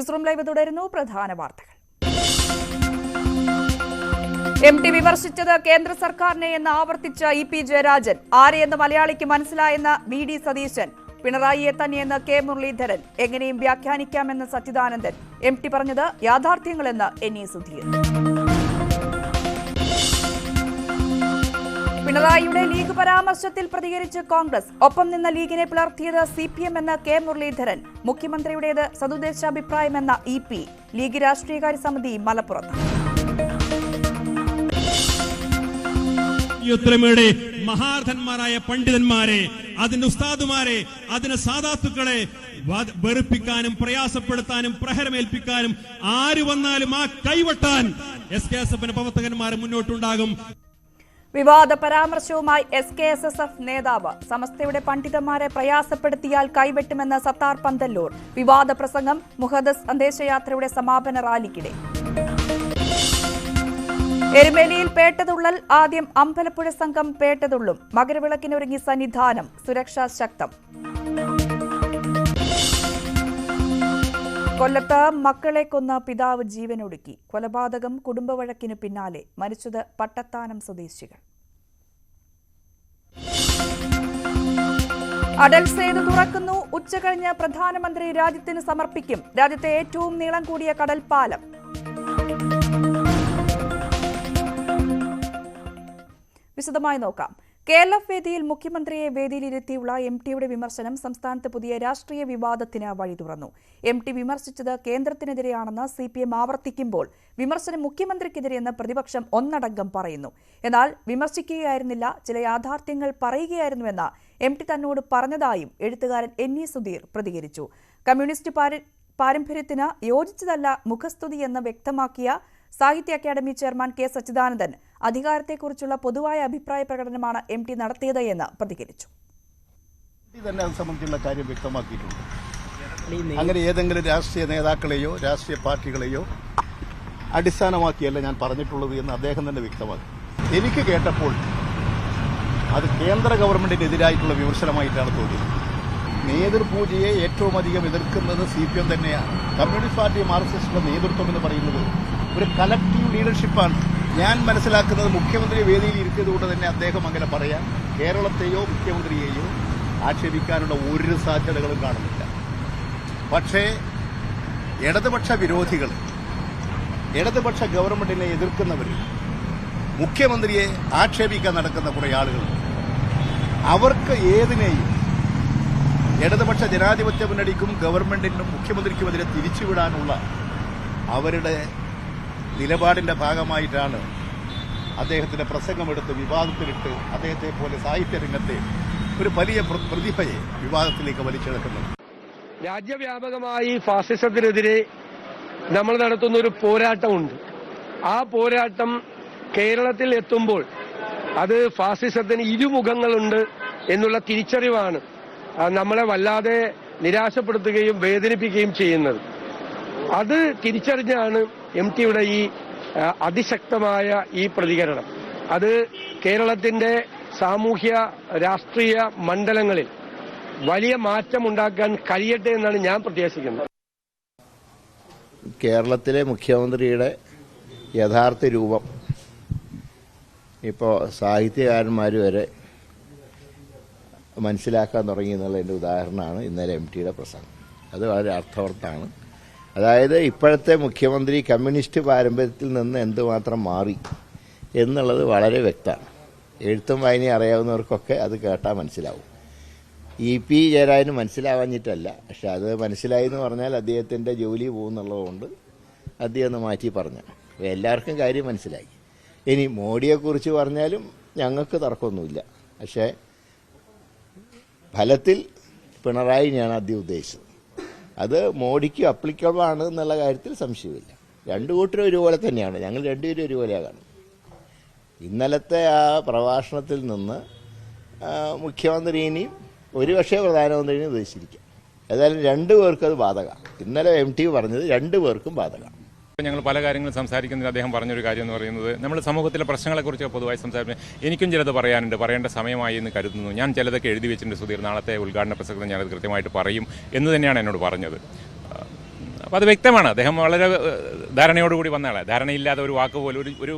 News room live തുടരുന്നു. പ്രധാന വാർത്തകൾ. എംടി വിമർശിച്ചത് കേന്ദ്ര സർക്കാരിനെ എന്ന് ആവർത്തിച്ച ഇ.പി. ജയരാജൻ. ആരെയെന്ന് മലയാളിക്ക് മനസ്സിലായെന്ന് വി.ഡി. സതീശൻ. പിണറായിയെ തന്നെയെന്ന് കെ. മുരളീധരൻ. എങ്ങനെയും വ്യാഖ്യാനിക്കാമെന്ന് സച്ചിദാനന്ദൻ. എംടി പറഞ്ഞത് യാഥാർത്ഥ്യങ്ങളെന്ന് എൻ.ഇ. സുധീർ. പിണറായിയുടെ ലീഗ് പരാമർശത്തിൽ പ്രതികരിച്ച് കോൺഗ്രസ്. ഒപ്പം നിന്ന ലീഗിനെ പിളർത്തിയത് CPM എന്ന കെ. മുരളീധരൻ. മുഖ്യമന്ത്രിയുടേത് സതുദ്ദേശാഭിപ്രായമെന്ന ഇ.പി. ലീഗ് രാഷ്ട്രീയകാര്യ സമിതി മലപ്പുറത്ത്. യുടെ മഹാരഥന്മാരായ പണ്ഡിതന്മാരെ, അതിന്റെ ഉസ്താദുമാരെ, അതിന്റെ സാദാത്തുക്കളെ വെറുപ്പിക്കാനും പ്രയാസപ്പെടുത്താനും പ്രഹരമേൽപ്പിക്കാനും ആര് വന്നാലും ആ കൈവട്ടാൻ SKSF പ്രവർത്തകന്മാർ മുന്നോട്ടുണ്ടാകും. വിവാദ പരാമർശവുമായി SKSSF നേതാവ്. സമസ്തയുടെ പണ്ഡിതന്മാരെ പ്രയാസപ്പെടുത്തിയാൽ കൈവെട്ടുമെന്ന് സത്താർ പന്തല്ലൂർ. വിവാദ പ്രസംഗം മുഹദ്ദസ് സന്ദേശയാത്രയുടെ സമാപന റാലിക്കിടെ. എരുമേലിയിൽ പേട്ടതുള്ളൽ. ആദ്യം അമ്പലപ്പുഴ സംഘം പേട്ടതുള്ളും. മകരവിളക്കിനൊരുങ്ങി സന്നിധാനം. സുരക്ഷ ശക്തം. കൊല്ലത്ത് മക്കളെ കൊന്ന പിതാവ് ജീവനൊടുക്കി. കൊലപാതകം കുടുംബവഴക്കിനു പിന്നാലെ. മരിച്ചത് പട്ടത്താനം സ്വദേശികൾ. അടൽ സേതു തുറക്കുന്നു. ഉച്ചകഴിഞ്ഞ് പ്രധാനമന്ത്രി രാജ്യത്തിന് സമർപ്പിക്കും. രാജ്യത്തെ ഏറ്റവും നീളം കൂടിയ കടൽപ്പാലം. വിശദമായി നോക്കാം. KLF വേദിയിൽ മുഖ്യമന്ത്രിയെ വേദിയിലിരുത്തിയുള്ള എംടിയുടെ വിമർശനം സംസ്ഥാനത്ത് പുതിയ രാഷ്ട്രീയ വിവാദത്തിന് വഴി തുറന്നു. എംടി വിമർശിച്ചത് കേന്ദ്രത്തിനെതിരെയാണെന്ന് CPM ആവർത്തിക്കുമ്പോൾ വിമർശനം മുഖ്യമന്ത്രിക്കെതിരെയെന്ന് പ്രതിപക്ഷം ഒന്നടങ്കം പറയുന്നു. എന്നാൽ വിമർശിക്കുകയായിരുന്നില്ല, ചില യാഥാർത്ഥ്യങ്ങൾ പറയുകയായിരുന്നുവെന്ന് എംടി തന്നോട് പറഞ്ഞതായും എഴുത്തുകാരൻ എൻ.ഇ. സുധീർ പ്രതികരിച്ചു. കമ്മ്യൂണിസ്റ്റ് പാരമ്പര്യത്തിന് യോജിച്ചതല്ല മുഖസ്തുതി എന്ന് വ്യക്തമാക്കിയ സാഹിത്യ അക്കാദമി ചെയർമാൻ കെ. സച്ചിദാനന്ദൻ അധികാരത്തെക്കുറിച്ചുള്ള പൊതുവായ അഭിപ്രായ പ്രകടനമാണ് എംടി നടത്തിയത് എന്ന് പ്രതികരിച്ചു. തന്നെ അത് സംബന്ധിച്ചുള്ള കാര്യം വ്യക്തമാക്കിയിട്ടുണ്ട്. അങ്ങനെ ഏതെങ്കിലും രാഷ്ട്രീയ നേതാക്കളെയോ രാഷ്ട്രീയ പാർട്ടികളെയോ അടിസ്ഥാനമാക്കിയല്ല ഞാൻ പറഞ്ഞിട്ടുള്ളത് എന്ന് അദ്ദേഹം തന്നെ വ്യക്തമാക്കി. എനിക്ക് കേട്ടപ്പോൾ അത് കേന്ദ്ര ഗവൺമെന്റിനെതിരായിട്ടുള്ള വിമർശനമായിട്ടാണ് തോന്നിയത്. നേതൃപൂജയെ ഏറ്റവും അധികം എതിർക്കുന്നത് CPM തന്നെയാണ്. കമ്മ്യൂണിസ്റ്റ് പാർട്ടി മാർക്സിസ്റ്റിന്റെ നേതൃത്വം എന്ന് പറയുന്നത് ഒരു കലക്റ്റീവ് ലീഡർഷിപ്പാണ്. ഞാൻ മനസ്സിലാക്കുന്നത് മുഖ്യമന്ത്രി വേദിയിൽ ഇരുത്തിയതുകൊണ്ട് തന്നെ അദ്ദേഹം അങ്ങനെ പറയാൻ കേരളത്തെയോ മുഖ്യമന്ത്രിയെയോ ആക്ഷേപിക്കാനുള്ള ഒരു സാധ്യതകളും കാണുന്നില്ല. പക്ഷേ ഇടതുപക്ഷ വിരോധികൾ, ഇടതുപക്ഷ ഗവൺമെന്റിനെ എതിർക്കുന്നവർ, മുഖ്യമന്ത്രിയെ ആക്ഷേപിക്കാൻ നടക്കുന്ന കുറെ ആളുകളുണ്ട്. അവർക്ക് ഏതിനെയും ഇടതുപക്ഷ ജനാധിപത്യ മുന്നണിക്കും ഗവൺമെന്റിനും മുഖ്യമന്ത്രിക്കുമെതിരെ തിരിച്ചുവിടാനുള്ള അവരുടെ നിലപാടിന്റെ ഭാഗമായിട്ടാണ് അദ്ദേഹത്തിന്റെ പ്രസംഗമെടുത്ത് വിവാദത്തിലിട്ട് അദ്ദേഹത്തെ പോലെ സാഹിത്യരംഗത്തെ ഒരു വലിയ പ്രതിഭയെ വിവാദത്തിലേക്ക് വലിച്ചെടുക്കുന്നത്. രാജ്യവ്യാപകമായി ഫാസിസത്തിനെതിരെ നമ്മൾ നടത്തുന്ന ഒരു പോരാട്ടമുണ്ട്. ആ പോരാട്ടം കേരളത്തിൽ എത്തുമ്പോൾ അത് ഫാസിസത്തിന് ഇരുമുഖങ്ങളുണ്ട് എന്നുള്ള തിരിച്ചറിവാണ് നമ്മളെ വല്ലാതെ നിരാശപ്പെടുത്തുകയും വേദനിപ്പിക്കുകയും ചെയ്യുന്നത്. അത് തിരിച്ചറിഞ്ഞാണ് എംടിയുടെ ഈ അതിശക്തമായ ഈ പ്രതികരണം. അത് കേരളത്തിന്റെ സാമൂഹ്യ രാഷ്ട്രീയ മണ്ഡലങ്ങളിൽ വലിയ മാറ്റമുണ്ടാക്കാൻ കഴിയട്ടെ എന്നാണ് ഞാൻ പ്രത്യാശിക്കുന്നത്. കേരളത്തിലെ മുഖ്യമന്ത്രിയുടെ യഥാർത്ഥ രൂപം ഇപ്പോൾ സാഹിത്യകാരന്മാർ വരെ മനസ്സിലാക്കാൻ തുടങ്ങി എന്നുള്ളതിൻ്റെ ഉദാഹരണമാണ് ഇന്നലെ എംടിയുടെ പ്രസംഗം. അത് വളരെ അർത്ഥവത്താണ്. അതായത് ഇപ്പോഴത്തെ മുഖ്യമന്ത്രി കമ്മ്യൂണിസ്റ്റ് പാരമ്പര്യത്തിൽ നിന്ന് എന്തുമാത്രം മാറി എന്നുള്ളത് വളരെ വ്യക്തമാണ്. എഴുത്തും വായനയും അറിയാവുന്നവർക്കൊക്കെ അത് കേട്ടാൽ മനസ്സിലാവും. ഇ.പി. ജയരാജന് മനസ്സിലാവാഞ്ഞിട്ടല്ല, പക്ഷെ അത് മനസ്സിലായി എന്ന് പറഞ്ഞാൽ അദ്ദേഹത്തിൻ്റെ ജോലി പോകുന്നുള്ളതുകൊണ്ട് അദ്ദേഹം ഒന്ന് മാറ്റി പറഞ്ഞു. എല്ലാവർക്കും കാര്യം മനസ്സിലായി. ഇനി മോഡിയെക്കുറിച്ച് പറഞ്ഞാലും ഞങ്ങൾക്ക് തർക്കമൊന്നുമില്ല, പക്ഷേ ഫലത്തിൽ പിണറായിനെയാണ് അദ്ദേഹം ഉദ്ദേശിച്ചത്. അത് മോഡിക്ക് അപ്ലിക്കബിൾ ആണ് എന്നുള്ള കാര്യത്തിൽ സംശയമില്ല. രണ്ടു കൂട്ടരും ഒരുപോലെ തന്നെയാണ്. ഞങ്ങൾ രണ്ടുപേരും ഒരുപോലെയാണ് കാണുന്നത്. ഇന്നലത്തെ ആ പ്രഭാഷണത്തിൽ നിന്ന് മുഖ്യമന്ത്രിനെയും ഒരുപക്ഷെ പ്രധാനമന്ത്രിനെയും ഉദ്ദേശിച്ചിരിക്കാം. ഏതായാലും രണ്ടുപേർക്കും അത് ബാധകമാണ്. ഇന്നലെ MT പറഞ്ഞത് രണ്ടുപേർക്കും ബാധകമാണ്. ഞങ്ങൾ പല കാര്യങ്ങളും സംസാരിക്കുന്നതിൽ അദ്ദേഹം പറഞ്ഞൊരു കാര്യം എന്ന് പറയുന്നത്, നമ്മൾ സമൂഹത്തിലെ പ്രശ്നങ്ങളെക്കുറിച്ച് പൊതുവായി സംസാരിക്കുന്നത് എനിക്കും ചിലത് പറയാനുണ്ട്, പറയേണ്ട സമയമായി എന്ന് കരുതുന്നു. ഞാൻ ചിലതൊക്കെ എഴുതി വെച്ചിട്ടുണ്ട് സുധീർ, നാളത്തെ ഉദ്ഘാടന പ്രസംഗത്തിൽ ഞാനത് കൃത്യമായിട്ട് പറയും എന്ന് തന്നെയാണ് എന്നോട് പറഞ്ഞത്. അപ്പോൾ അത് വ്യക്തമാണ്. അദ്ദേഹം വളരെ ധാരണയോടുകൂടി വന്ന ആളാണ്. ധാരണയില്ലാതെ ഒരു വാക്ക് പോലും ഒരു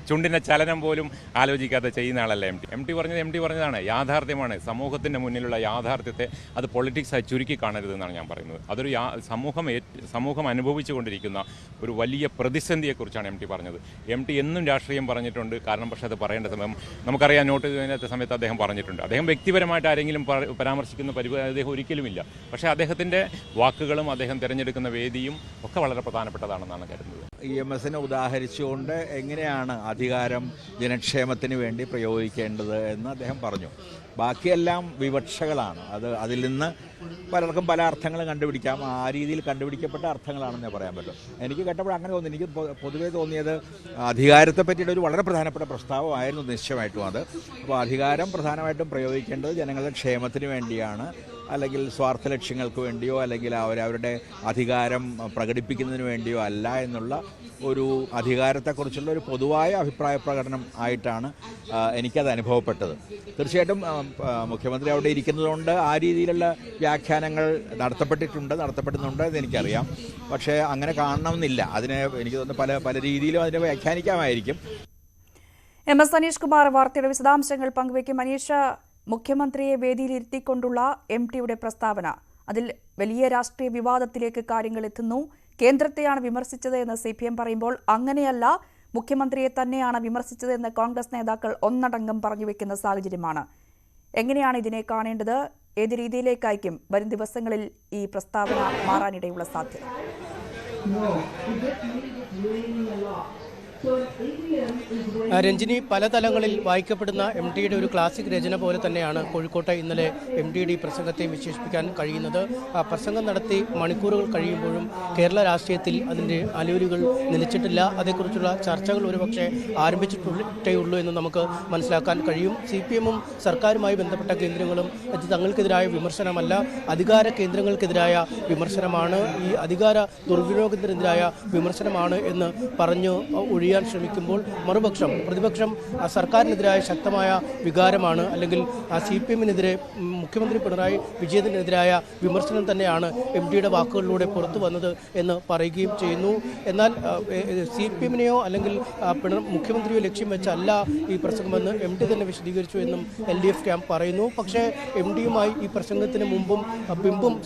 ചുണ്ടിൻ്റെ ചലനം പോലും ആലോചിക്കാതെ ചെയ്യുന്ന ആളല്ല എം ടി പറഞ്ഞതാണ് യാഥാർത്ഥ്യമാണ്. സമൂഹത്തിൻ്റെ മുന്നിലുള്ള യാഥാർത്ഥ്യത്തെ അത് പൊളിറ്റിക്സായി ചുരുക്കി കാണരുതെന്നാണ് ഞാൻ പറയുന്നത്. അതൊരു സമൂഹം അനുഭവിച്ചു കൊണ്ടിരിക്കുന്ന ഒരു വലിയ പ്രതിസന്ധിയെക്കുറിച്ചാണ് എം ടി പറഞ്ഞത്. എം ടി എന്നും രാഷ്ട്രീയം പറഞ്ഞിട്ടുണ്ട്. കാരണം പക്ഷേ അത് പറയേണ്ട സമയം നമുക്കറിയാം. നോട്ട് ചെയ്ത സമയത്ത് അദ്ദേഹം പറഞ്ഞിട്ടുണ്ട്. അദ്ദേഹം വ്യക്തിപരമായിട്ട് ആരെങ്കിലും പരാമർശിക്കുന്ന പരിപാടി അദ്ദേഹം ഒരിക്കലുമില്ല. പക്ഷേ അദ്ദേഹത്തിൻ്റെ വാക്കുകളും അദ്ദേഹം തിരഞ്ഞെടുക്കുന്ന വേദിയും ഒക്കെ വളരെ പ്രധാനപ്പെട്ടതാണെന്നാണ് കരുതുന്നത്. EMSനെ ഉദാഹരിച്ചുകൊണ്ട് എങ്ങനെയാണ് അധികാരം ജനക്ഷേമത്തിന് വേണ്ടി പ്രയോഗിക്കേണ്ടത് എന്ന് അദ്ദേഹം പറഞ്ഞു. ബാക്കിയെല്ലാം വിവക്ഷകളാണ്. അതിൽ നിന്ന് പലർക്കും പല അർത്ഥങ്ങളും കണ്ടുപിടിക്കാം. ആ രീതിയിൽ കണ്ടുപിടിക്കപ്പെട്ട അർത്ഥങ്ങളാണെന്നേ പറയാൻ പറ്റും. എനിക്ക് കേട്ടപ്പോൾ അങ്ങനെ തോന്നി. എനിക്ക് പൊതുവേ തോന്നിയത് അധികാരത്തെ പറ്റിയിട്ട് ഒരു വളരെ പ്രധാനപ്പെട്ട പ്രസ്താവമായിരുന്നു നിശ്ചയമായിട്ടും അത്. അപ്പോൾ അധികാരം പ്രധാനമായിട്ടും പ്രയോഗിക്കേണ്ടത് ജനങ്ങളുടെ ക്ഷേമത്തിന് വേണ്ടിയാണ്, അല്ലെങ്കിൽ സ്വാർത്ഥ ലക്ഷ്യങ്ങൾക്ക് വേണ്ടിയോ അല്ലെങ്കിൽ അവരവരുടെ അധികാരം പ്രകടിപ്പിക്കുന്നതിന് വേണ്ടിയോ അല്ല എന്നുള്ള ഒരു അധികാരത്തെക്കുറിച്ചുള്ള ഒരു പൊതുവായ അഭിപ്രായ പ്രകടനം ആയിട്ടാണ് എനിക്കത് അനുഭവപ്പെട്ടത്. തീർച്ചയായിട്ടും മുഖ്യമന്ത്രി അവിടെ ഇരിക്കുന്നതുകൊണ്ട് ആ രീതിയിലുള്ള വ്യാഖ്യാനങ്ങൾ നടത്തപ്പെടുന്നുണ്ട് എന്ന് എനിക്കറിയാം. പക്ഷേ അങ്ങനെ കാണണമെന്നില്ല. അതിനെ എനിക്ക് തോന്നുന്നു പല രീതിയിലും അതിനെ വ്യാഖ്യാനിക്കാമായിരിക്കും. MS അനീഷ് കുമാർ വാർത്തയുടെ വിശദാംശങ്ങൾ പങ്കുവയ്ക്കും. അനീഷ, മുഖ്യമന്ത്രിയെ വേദിയിലിരുത്തിക്കൊണ്ടുള്ള MTയുടെ പ്രസ്താവന, അതിൽ വലിയ രാഷ്ട്രീയ വിവാദത്തിലേക്ക് കാര്യങ്ങൾ എത്തുന്നു. കേന്ദ്രത്തെയാണ് വിമർശിച്ചത് എന്ന് CPM പറയുമ്പോൾ അങ്ങനെയല്ല, മുഖ്യമന്ത്രിയെ തന്നെയാണ് വിമർശിച്ചത് എന്ന് കോൺഗ്രസ് നേതാക്കൾ ഒന്നടങ്കം പറഞ്ഞുവെക്കുന്ന സാഹചര്യമാണ്. എങ്ങനെയാണ് ഇതിനെ കാണേണ്ടത്? ഏത് രീതിയിലേക്കായിരിക്കും വരും ദിവസങ്ങളിൽ ഈ പ്രസ്താവന മാറാനിടയുള്ള സാധ്യത? രഞ്ജിനി, പല തലങ്ങളിൽ വായിക്കപ്പെടുന്ന MTയുടെ ഒരു ക്ലാസിക് രചന പോലെ തന്നെയാണ് കോഴിക്കോട്ടെ ഇന്നലെ MTയുടെ ഈ പ്രസംഗത്തെ വിശേഷിപ്പിക്കാൻ കഴിയുന്നത്. പ്രസംഗം നടത്തി മണിക്കൂറുകൾ കഴിയുമ്പോഴും കേരള രാഷ്ട്രീയത്തിൽ അതിൻ്റെ അലൂരുകൾ നിലച്ചിട്ടില്ല. അതേക്കുറിച്ചുള്ള ചർച്ചകൾ ഒരുപക്ഷെ ആരംഭിച്ചിട്ടേ ഉള്ളൂ എന്ന് നമുക്ക് മനസ്സിലാക്കാൻ കഴിയും. CPMഉം സർക്കാരുമായി ബന്ധപ്പെട്ട കേന്ദ്രങ്ങളും ഇത് തങ്ങൾക്കെതിരായ വിമർശനമല്ല, അധികാര കേന്ദ്രങ്ങൾക്കെതിരായ വിമർശനമാണ്, ഈ അധികാര ദുർവിനിയോഗത്തിനെതിരായ വിമർശനമാണ് എന്ന് പറഞ്ഞു ഒഴിയാൻ ശ്രമിക്കുമ്പോൾ മറുപക്ഷം പ്രതിപക്ഷം സർക്കാരിനെതിരായ ശക്തമായ വികാരമാണ്, അല്ലെങ്കിൽ CPMനെതിരെ മുഖ്യമന്ത്രി പിണറായി വിജയനെതിരായ വിമർശനം തന്നെയാണ് MTയുടെ വാക്കുകളിലൂടെ പുറത്തു വന്നത് എന്ന് പറയുകയും ചെയ്യുന്നു. എന്നാൽ CPMനെയോ അല്ലെങ്കിൽ മുഖ്യമന്ത്രിയോ ലക്ഷ്യം വെച്ചല്ല ഈ പ്രസംഗമെന്ന് MT തന്നെ വിശദീകരിച്ചു എന്നും LDF ക്യാമ്പ് പറയുന്നു. പക്ഷേ MTയുമായി ഈ പ്രസംഗത്തിന് മുമ്പും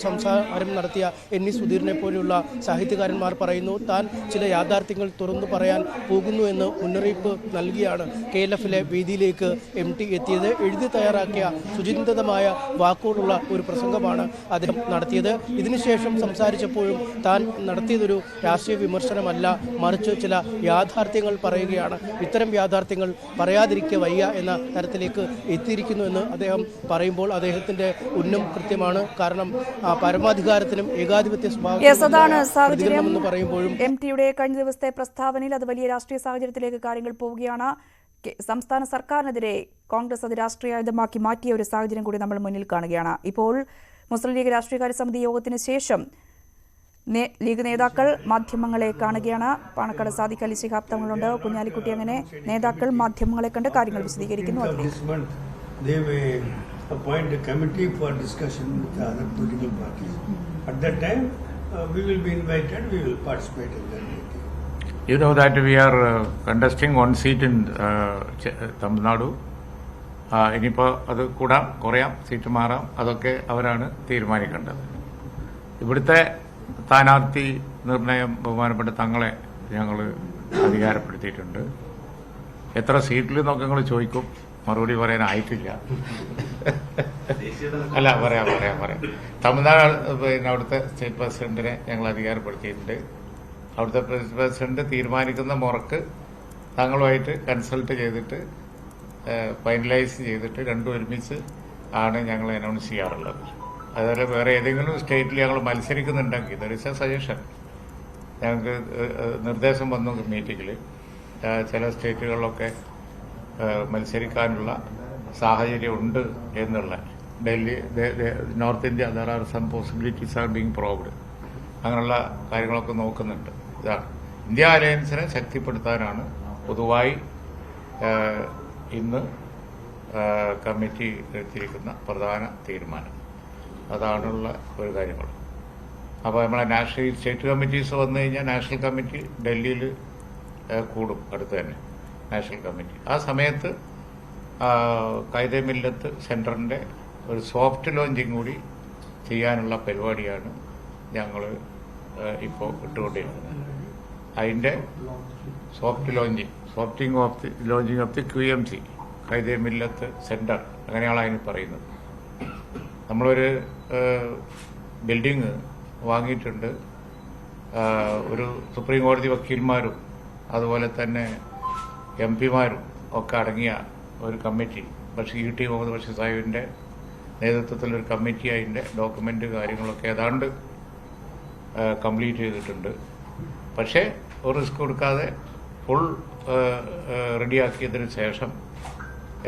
സംസാരം നടത്തിയ NE സുധീറിനെ പോലെയുള്ള സാഹിത്യകാരന്മാർ പറയുന്നു താൻ ചില യാഥാർത്ഥ്യങ്ങൾ തുറന്നു പറയാൻ പോകുന്നു എന്ന് മുന്നറിയിപ്പ് നൽകിയാണ് KLFലെ വേദിയിലേക്ക് MT എത്തിയത്. എഴുതി തയ്യാറാക്കിയ സുചിന്തിതമായ വാക്കുകളുള്ള ഒരു പ്രസംഗമാണ് അദ്ദേഹം നടത്തിയത്. ഇതിനുശേഷം സംസാരിച്ചപ്പോഴും താൻ നടത്തിയതൊരു രാഷ്ട്രീയ വിമർശനമല്ല, മറിച്ച് ചില യാഥാർത്ഥ്യങ്ങൾ പറയുകയാണ്. ഇത്തരം യാഥാർത്ഥ്യങ്ങൾ പറയാതിരിക്കുക വയ്യ എന്ന തരത്തിലേക്ക് എത്തിയിരിക്കുന്നു എന്ന് അദ്ദേഹം പറയുമ്പോൾ അദ്ദേഹത്തിന്റെ ഉന്നം കൃത്യമാണ്. കാരണം പരമാധികാരത്തിനും ഏകാധിപത്യ സ്വഭാവം എന്ന് പറയുമ്പോഴും MTയുടെ കഴിഞ്ഞ ദിവസത്തെ പ്രസ്താവനയിൽ അത് വലിയ രാഷ്ട്രീയ സാഹചര്യത്തിലേക്ക് കാര്യങ്ങൾ പോവുകയാണ്. സംസ്ഥാന സർക്കാരിനെതിരെ കോൺഗ്രസ് അത് രാഷ്ട്രീയമാക്കി മാറ്റിയ ഒരു സാഹചര്യം കൂടി നമ്മൾ മുന്നിൽ കാണുകയാണ്. ഇപ്പോൾ മുസ്ലിം ലീഗ് രാഷ്ട്രീയകാര്യ സമിതി യോഗത്തിന് ശേഷം ലീഗ് നേതാക്കൾ മാധ്യമങ്ങളെ കാണുകയാണ്. പാണക്കാട് സാദിഖ് അലി ശിഹാബ് തങ്ങളുണ്ട്, കുഞ്ഞാലിക്കുട്ടി, അങ്ങനെ നേതാക്കൾ മാധ്യമങ്ങളെ കണ്ട് കാര്യങ്ങൾ വിശദീകരിക്കുന്നു. You know that we are contesting one seat in Tamil Nadu. ഇനിയിപ്പോൾ അത് കൂടാം കുറയാം, സീറ്റ് മാറാം, അതൊക്കെ അവരാണ് തീരുമാനിക്കേണ്ടത്. ഇവിടുത്തെ സ്ഥാനാർത്ഥി നിർണയം ബഹുമാനപ്പെട്ട തങ്ങളെ ഞങ്ങൾ അധികാരപ്പെടുത്തിയിട്ടുണ്ട്. എത്ര സീറ്റിൽ എന്നൊക്കെ നിങ്ങൾ ചോദിക്കും, മറുപടി പറയാനായിട്ടില്ല. അല്ല പറയാം. തമിഴ്നാട് അവിടുത്തെ സ്റ്റേറ്റ് പ്രസിഡന്റിനെ ഞങ്ങൾ അധികാരപ്പെടുത്തിയിട്ടുണ്ട്. അവിടുത്തെ പ്രസിഡന്റ് തീരുമാനിക്കുന്ന മുറക്ക് തങ്ങളുമായിട്ട് കൺസൾട്ട് ചെയ്തിട്ട് ഫൈനലൈസ് ചെയ്തിട്ട് രണ്ടും ഒരുമിച്ച് ആണ് ഞങ്ങൾ അനൗൺസ് ചെയ്യാറുള്ളത്. അതുപോലെ വേറെ ഏതെങ്കിലും സ്റ്റേറ്റിൽ ഞങ്ങൾ മത്സരിക്കുന്നുണ്ടെങ്കിൽ ദർ ഇസ് എ സജഷൻ, ഞങ്ങൾക്ക് നിർദ്ദേശം വന്നു മീറ്റിങ്ങിൽ ചില സ്റ്റേറ്റുകളിലൊക്കെ മത്സരിക്കാനുള്ള സാഹചര്യം ഉണ്ട് എന്നുള്ള. Delhi, north India, there are some possibilities are being probed. അങ്ങനെയുള്ള കാര്യങ്ങളൊക്കെ നോക്കുന്നുണ്ട്. ഇതാണ് ഇന്ത്യ അലയൻസിനെ ശക്തിപ്പെടുത്താനാണ് പൊതുവായി ഇന്ന് കമ്മിറ്റി എടുത്തിരിക്കുന്ന പ്രധാന തീരുമാനം. അതാണുള്ള ഒരു കാര്യങ്ങൾ. അപ്പോൾ നമ്മളെ നാഷണൽ സ്റ്റേറ്റ് കമ്മിറ്റീസ് വന്നു കഴിഞ്ഞാൽ നാഷണൽ കമ്മിറ്റി ഡൽഹിയിൽ കൂടും, അടുത്ത് തന്നെ നാഷണൽ കമ്മിറ്റി. ആ സമയത്ത് ഖൈദെ മില്ലത്ത് സെൻറ്ററിൻ്റെ ഒരു സോഫ്റ്റ് ലോഞ്ചിങ് കൂടി ചെയ്യാനുള്ള പരിപാടിയാണ് ഞങ്ങൾ ഇപ്പോൾ ഇട്ടുകൊണ്ടിരിക്കുന്നത്. അതിൻ്റെ soft launching of the QMC, Quaide Millath centre, അങ്ങനെയാണ് അതിന് പറയുന്നത്. നമ്മളൊരു ബിൽഡിങ് വാങ്ങിയിട്ടുണ്ട്. ഒരു സുപ്രീം കോടതി വക്കീൽമാരും അതുപോലെ തന്നെ MP-മാരും ഒക്കെ അടങ്ങിയ ഒരു കമ്മിറ്റി, ET മുഹമ്മദ് ബഷീർ സാഹിബിൻ്റെ നേതൃത്വത്തിലൊരു കമ്മിറ്റി അതിൻ്റെ ഡോക്യുമെൻ്റ് കാര്യങ്ങളൊക്കെ ഏതാണ്ട് കംപ്ലീറ്റ് ചെയ്തിട്ടുണ്ട്. പക്ഷേ ഒരു റിസ്ക് കൊടുക്കാതെ ഫുൾ റെഡിയാക്കിയതിന് ശേഷം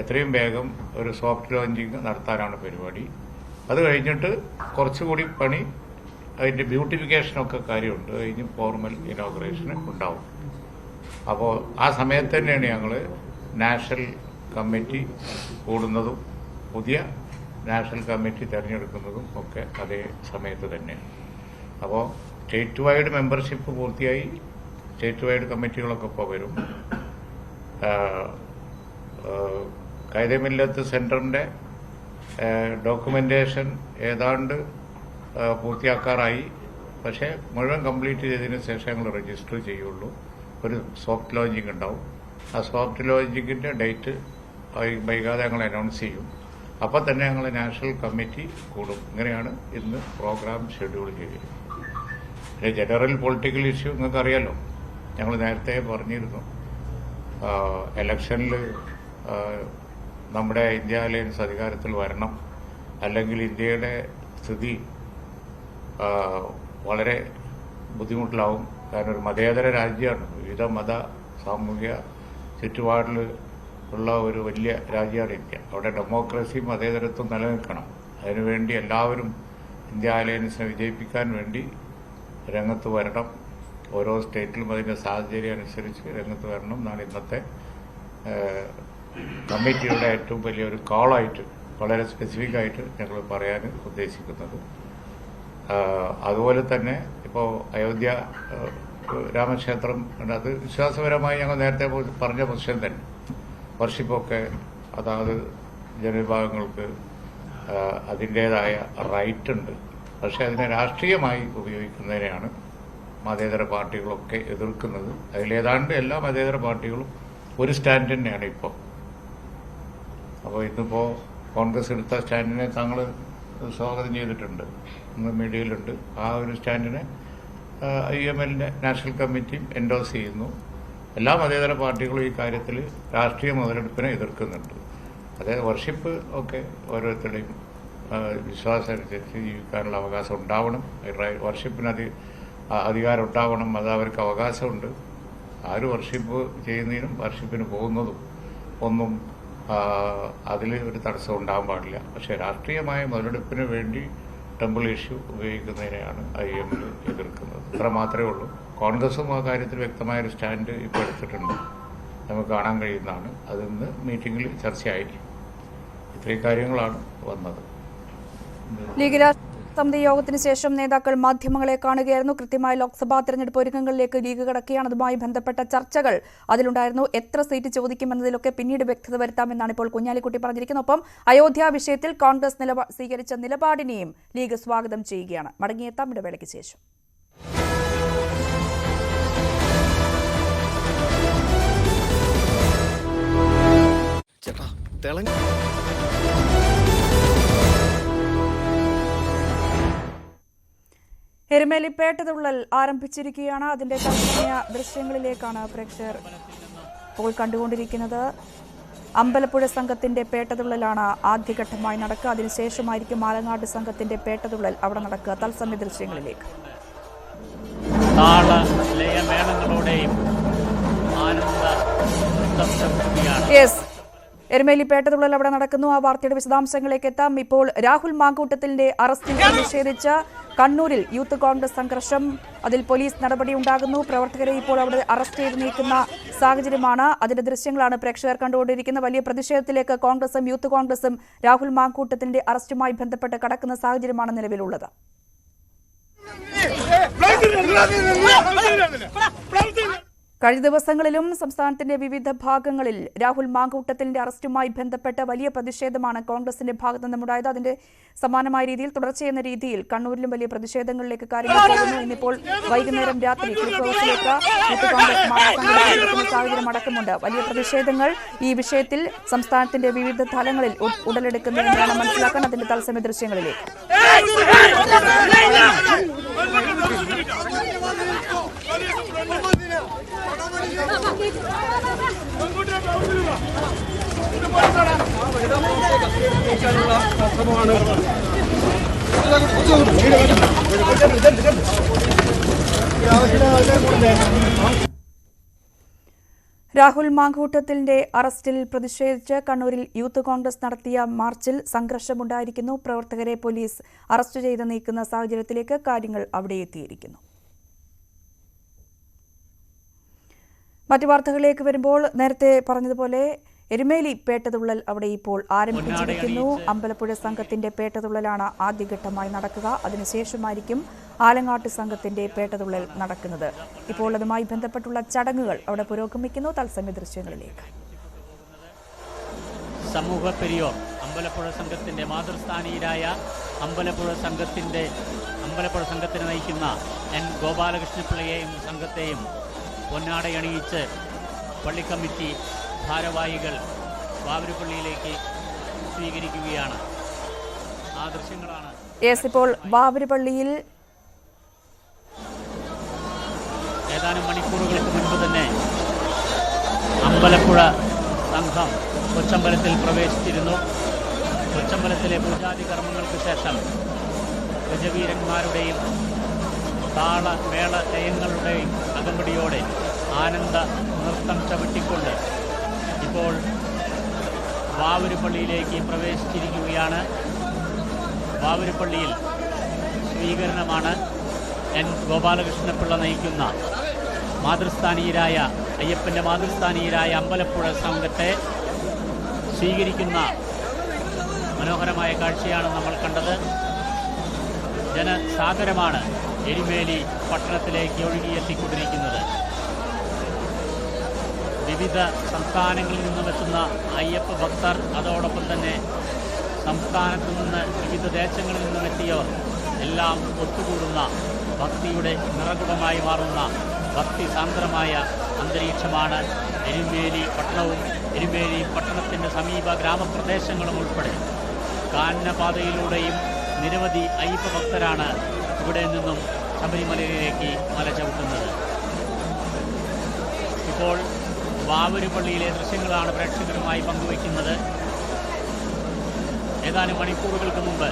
എത്രയും വേഗം ഒരു സോഫ്റ്റ് ലോഞ്ചിങ് നടത്താനാണ് പരിപാടി. അത് കഴിഞ്ഞിട്ട് കുറച്ചുകൂടി പണി, അതിൻ്റെ ബ്യൂട്ടിഫിക്കേഷനൊക്കെ കാര്യമുണ്ട്. കഴിഞ്ഞ് ഫോർമൽ ഇനോഗ്രേഷൻ ഉണ്ടാവും. അപ്പോൾ ആ സമയത്ത് തന്നെയാണ് ഞങ്ങൾ നാഷണൽ കമ്മിറ്റി കൂടുന്നതും പുതിയ നാഷണൽ കമ്മിറ്റി തിരഞ്ഞെടുക്കുന്നതും ഒക്കെ അതേ സമയത്ത് തന്നെയാണ്. അപ്പോൾ സ്റ്റേറ്റ് വൈഡ് മെമ്പർഷിപ്പ് പൂർത്തിയായി, സ്റ്റേറ്റ് വൈഡ് കമ്മിറ്റികളൊക്കെ ഇപ്പോൾ വരും. ഖൈദെ മില്ലത്ത് സെൻറ്ററിൻ്റെ ഡോക്യുമെൻറ്റേഷൻ ഏതാണ്ട് പൂർത്തിയാക്കാറായി. പക്ഷേ മുഴുവൻ കംപ്ലീറ്റ് ചെയ്തതിന് ശേഷം ഞങ്ങൾ രജിസ്റ്റർ ചെയ്യുള്ളൂ. ഒരു സോഫ്റ്റ് ലോഞ്ചിങ് ഉണ്ടാവും. ആ സോഫ്റ്റ് ലോഞ്ചിങ്ങിൻ്റെ ഡേറ്റ് വൈകാതെ ഞങ്ങൾ അനൗൺസ് ചെയ്യും. അപ്പോൾ തന്നെ ഞങ്ങൾ നാഷണൽ കമ്മിറ്റി കൂടും. ഇങ്ങനെയാണ് ഇന്ന് പ്രോഗ്രാം ഷെഡ്യൂൾ ചെയ്തിരിക്കുന്നത്. ജനറൽ പൊളിറ്റിക്കൽ ഇഷ്യൂ നിങ്ങൾക്കറിയാലോ, ഞങ്ങൾ നേരത്തെ പറഞ്ഞിരുന്നു. ഇലക്ഷനിൽ നമ്മുടെ ഇന്ത്യ അലയൻസ് അധികാരത്തിൽ വരണം, അല്ലെങ്കിൽ ഇന്ത്യയുടെ സ്ഥിതി വളരെ ബുദ്ധിമുട്ടിലാവും. കാരണം ഒരു മതേതര രാജ്യമാണ്, വിവിധ മത സാമൂഹിക ചുറ്റുപാടിൽ ഉള്ള ഒരു വലിയ രാജ്യമാണ് ഇന്ത്യ. അവിടെ ഡെമോക്രസിയും മതേതരത്വം നിലനിൽക്കണം. അതിനുവേണ്ടി എല്ലാവരും ഇന്ത്യ അലയൻസിനെ വിജയിപ്പിക്കാൻ വേണ്ടി രംഗത്ത് വരണം. ഓരോ സ്റ്റേറ്റിലും അതിൻ്റെ സാഹചര്യം അനുസരിച്ച് രംഗത്ത് വരണം എന്നാണ് ഇന്നത്തെ കമ്മിറ്റിയുടെ ഏറ്റവും വലിയൊരു കോളായിട്ട്, വളരെ സ്പെസിഫിക് ആയിട്ട് ഞങ്ങൾ പറയാൻ ഉദ്ദേശിക്കുന്നത്. അതുപോലെ തന്നെ ഇപ്പോൾ അയോധ്യ രാമക്ഷേത്രം, അത് വിശ്വാസപരമായി ഞങ്ങൾ നേരത്തെ പറഞ്ഞ പൊസിഷൻ തന്നെ. വർഷിപ്പൊക്കെ അതാത് ജനവിഭാഗങ്ങൾക്ക് അതിൻ്റേതായ റൈറ്റ് ഉണ്ട്. പക്ഷേ അതിനെ രാഷ്ട്രീയമായി ഉപയോഗിക്കുന്നതിനെയാണ് മതേതര പാർട്ടികളൊക്കെ എതിർക്കുന്നത്. അതിലേതാണ്ട് എല്ലാ മതേതര പാർട്ടികളും ഒരു സ്റ്റാൻഡ് തന്നെയാണ് ഇപ്പോൾ. അപ്പോൾ ഇന്നിപ്പോൾ കോൺഗ്രസ് എടുത്ത സ്റ്റാൻഡിനെ താങ്കൾ സ്വാഗതം ചെയ്തിട്ടുണ്ട്, ഇന്ന് മീഡിയയിലുണ്ട്. ആ ഒരു സ്റ്റാൻഡിനെ IMLൻ്റെ നാഷണൽ കമ്മിറ്റിയും എൻഡോസ് ചെയ്യുന്നു. എല്ലാ മതേതര പാർട്ടികളും ഈ കാര്യത്തിൽ രാഷ്ട്രീയ മുതലെടുപ്പിനെ എതിർക്കുന്നുണ്ട്. അതായത് വർഷിപ്പ് ഒക്കെ ഓരോരുത്തരുടെയും വിശ്വാസം അനുസരിച്ച് ജീവിക്കാനുള്ള അവകാശം ഉണ്ടാവണം. വർഷിപ്പിന് അധികാരം ഉണ്ടാവണം, അത് അവർക്ക് അവകാശമുണ്ട്. ആര് വർഷിപ്പ് ചെയ്യുന്നതിനും വർഷിപ്പിന് പോകുന്നതും ഒന്നും അതിൽ ഒരു തടസ്സം ഉണ്ടാകാൻ പാടില്ല. പക്ഷേ രാഷ്ട്രീയമായ മുതലെടുപ്പിന് വേണ്ടി ടെമ്പിൾ ഇഷ്യൂ ഉപയോഗിക്കുന്നതിനെയാണ് IML എതിർക്കുന്നത്. ഇത്ര മാത്രമേ ഉള്ളൂ. കോൺഗ്രസും ആ കാര്യത്തിൽ വ്യക്തമായൊരു സ്റ്റാൻഡ് ഇപ്പോൾ എടുത്തിട്ടുണ്ട്, നമുക്ക് കാണാൻ കഴിയുന്നതാണ്. അതിന്ന് മീറ്റിംഗിൽ ചർച്ചയായി. ഇത്രയും കാര്യങ്ങളാണ് വന്നത്. ലീഗ് സമിതി യോഗത്തിന് ശേഷം നേതാക്കൾ മാധ്യമങ്ങളെ കാണുകയായിരുന്നു. കൃത്യമായ ലോക്സഭാ തെരഞ്ഞെടുപ്പ് ഒരുക്കങ്ങളിലേക്ക് ലീഗ് കടക്കുകയാണ്. അതുമായി ബന്ധപ്പെട്ട ചർച്ചകൾ അതിലുണ്ടായിരുന്നു. എത്ര സീറ്റ് ചോദിക്കുമെന്നതിലൊക്കെ പിന്നീട് വ്യക്തത വരുത്താമെന്നാണ് ഇപ്പോൾ കുഞ്ഞാലിക്കുട്ടി പറഞ്ഞിരിക്കുന്നത്. ഒപ്പം അയോധ്യ വിഷയത്തിൽ കോൺഗ്രസ് സ്വീകരിച്ച നിലപാടിനെയും ലീഗ് സ്വാഗതം ചെയ്യുകയാണ്. മടങ്ങിയെത്താം ഇടവേളയ്ക്ക് ശേഷം. എരുമേലി പേട്ടതുള്ളൽ ആരംഭിച്ചിരിക്കുകയാണ്. അതിന്റെ തത്സമയ ദൃശ്യങ്ങളിലേക്കാണ് പ്രേക്ഷകർ ഇപ്പോൾ കണ്ടുകൊണ്ടിരിക്കുന്നത്. അമ്പലപ്പുഴ സംഘത്തിന്റെ പേട്ടതുള്ളലാണ് ആദ്യഘട്ടമായി നടക്കുക. അതിനുശേഷമായിരിക്കും ആലങ്ങാട് സംഘത്തിന്റെ പേട്ടതുള്ളൽ അവിടെ നടക്കുക. തത്സമയ ദൃശ്യങ്ങളിലേക്ക്. എരുമേലി പേട്ടതുള്ളൽ അവിടെ നടക്കുന്നു. ആ വാർത്തയുടെ വിശദാംശങ്ങളിലേക്ക് എത്താം. ഇപ്പോൾ രാഹുൽ മാങ്കൂട്ടത്തിന്റെ അറസ്റ്റിൽ പ്രതിഷേധിച്ച് കണ്ണൂരിൽ യൂത്ത് കോൺഗ്രസ് സംഘർഷം. അതിൽ പോലീസ് നടപടി ഉണ്ടാകുന്നു. പ്രവർത്തകരെ ഇപ്പോൾ അവിടെ അറസ്റ്റ് ചെയ്ത് നീക്കുന്ന സാഹചര്യമാണ്. അതിന്റെ ദൃശ്യങ്ങളാണ് പ്രേക്ഷകർ കണ്ടുകൊണ്ടിരിക്കുന്നത്. വലിയ പ്രതിഷേധത്തിലേക്ക് കോൺഗ്രസും യൂത്ത് കോൺഗ്രസും രാഹുൽ മാങ്കൂട്ടത്തിന്റെ അറസ്റ്റുമായി ബന്ധപ്പെട്ട് കടക്കുന്ന സാഹചര്യമാണ് നിലവിലുള്ളത്. കഴിഞ്ഞ ദിവസങ്ങളിലും സംസ്ഥാനത്തിന്റെ വിവിധ ഭാഗങ്ങളിൽ രാഹുൽ മാങ്കൂട്ടത്തിന്റെ അറസ്റ്റുമായി ബന്ധപ്പെട്ട് വലിയ പ്രതിഷേധമാണ് കോൺഗ്രസിന്റെ ഭാഗത്തു നിന്നുണ്ടായത്. അതിന്റെ സമാനമായ രീതിയിൽ തുടർച്ചയെന്ന രീതിയിൽ കണ്ണൂരിലും വലിയ പ്രതിഷേധങ്ങളിലേക്ക് കാര്യങ്ങൾ പോകുന്നു. ഇന്നിപ്പോൾ വൈകുന്നേരം രാത്രി ക്ലിഫ് ഹൗസിലേക്ക് യൂത്ത് കോൺഗ്രസ് സംഘടിപ്പിക്കുന്ന സാഹചര്യം അടക്കമുണ്ട്. വലിയ പ്രതിഷേധങ്ങൾ ഈ വിഷയത്തിൽ സംസ്ഥാനത്തിന്റെ വിവിധ തലങ്ങളിൽ ഉടലെടുക്കുന്നതെന്നാണ് മനസ്സിലാക്കാൻ അതിന്റെ തത്സമയ ദൃശ്യങ്ങളിലേക്ക്. രാഹുൽ മാങ്കൂട്ടത്തിന്റെ അറസ്റ്റിൽ പ്രതിഷേധിച്ച് കണ്ണൂരിൽ യൂത്ത് കോൺഗ്രസ് നടത്തിയ മാർച്ചിൽ സംഘർഷമുണ്ടായിരിക്കുന്നു. പ്രവർത്തകരെ പോലീസ് അറസ്റ്റ് ചെയ്ത് നീക്കുന്ന സാഹചര്യത്തിലേക്ക് കാര്യങ്ങൾ അവിടെ എത്തിയിരിക്കുന്നു. മറ്റു വാർത്തകളിലേക്ക് വരുമ്പോൾ നേരത്തെ പറഞ്ഞതുപോലെ എരുമേലി പേട്ടതുള്ളൽ അവിടെ ഇപ്പോൾ ആരംഭിച്ചിരിക്കുന്നു. അമ്പലപ്പുഴ സംഘത്തിന്റെ പേട്ടതുള്ളലാണ് ആദ്യഘട്ടമായി നടക്കുക. അതിനുശേഷമായിരിക്കും ആലങ്ങാട്ട് സംഘത്തിന്റെ പേട്ടതുള്ളൽ നടക്കുന്നത്. ഇപ്പോൾ അതുമായി ബന്ധപ്പെട്ടുള്ള ചടങ്ങുകൾ അവിടെ പുരോഗമിക്കുന്നു. തത്സമയ ദൃശ്യങ്ങളിലേക്ക്. സമൂഹ പെരിയോർ അമ്പലപ്പുഴ സംഘത്തിന്റെ മാതൃസ്ഥാനീയരായ അമ്പലപ്പുഴ സംഘത്തിനെ നയിക്കുന്ന എൻ ഗോപാലകൃഷ്ണപിള്ളയെയും സംഘത്തെയും പൊന്നാടയണിയിച്ച് പള്ളി കമ്മിറ്റി ഭാരവാഹികൾ വാവരുപള്ളിയിലേക്ക് സ്വീകരിക്കുകയാണ്. ആ ദൃശ്യങ്ങളാണ് ഇപ്പോൾ വാവരുപള്ളിയിൽ ഏതാനും മണിക്കൂറുകൾക്ക് മുൻപ് തന്നെ അമ്പലപ്പുഴ സംഘം കൊച്ചമ്പലത്തിൽ പ്രവേശിച്ചിരുന്നു. കൊച്ചമ്പലത്തിലെ പൂജാതി കർമ്മങ്ങൾക്ക് ശേഷം ഗജവീരന്മാരുടെയും താളമേള ലയങ്ങളുടെയും അകമ്പടിയോടെ ആനന്ദ നൃത്തം ചവിട്ടിക്കൊണ്ട് ഇപ്പോൾ വാവരുപള്ളിയിലേക്ക് പ്രവേശിച്ചിരിക്കുകയാണ്. വാവരുപള്ളിയിൽ സ്വീകരണമാണ്. എൻ ഗോപാലകൃഷ്ണപിള്ള നയിക്കുന്ന മാതൃസ്ഥാനീയരായ അയ്യപ്പൻ്റെ മാതൃസ്ഥാനീയരായ അമ്പലപ്പുഴ സംഘത്തെ സ്വീകരിക്കുന്ന മനോഹരമായ കാഴ്ചയാണ് നമ്മൾ കണ്ടത്. ജനസാഗരമാണ് എരുമേലി പട്ടണത്തിലേക്ക് ഒഴുകിയെത്തിക്കൊണ്ടിരിക്കുന്നത്. വിവിധ സംസ്ഥാനങ്ങളിൽ നിന്നും എത്തുന്ന അയ്യപ്പ ഭക്തർ, അതോടൊപ്പം തന്നെ സംസ്ഥാനത്തു നിന്ന് വിവിധ ദേശങ്ങളിൽ നിന്നും എത്തിയവർ എല്ലാം ഒത്തുകൂടുന്ന ഭക്തിയുടെ നിറകുടമായി മാറുന്ന ഭക്തി സാന്ദ്രമായ അന്തരീക്ഷമാണ് എരുമേലി പട്ടണവും എരുമേലി പട്ടണത്തിൻ്റെ സമീപ ഗ്രാമപ്രദേശങ്ങളും ഉൾപ്പെടെ. കാനനപാതയിലൂടെയും നിരവധി അയ്യപ്പ ഭക്തരാണ് ഇവിടെ നിന്നും ശബരിമലയിലേക്ക് മല ചവിട്ടുന്നത്. ഇപ്പോൾ വാവരുപള്ളിയിലെ ദൃശ്യങ്ങളാണ് പ്രേക്ഷകരുമായി പങ്കുവയ്ക്കുന്നത്. ഏതാനും മണിക്കൂറുകൾക്ക് മുമ്പ്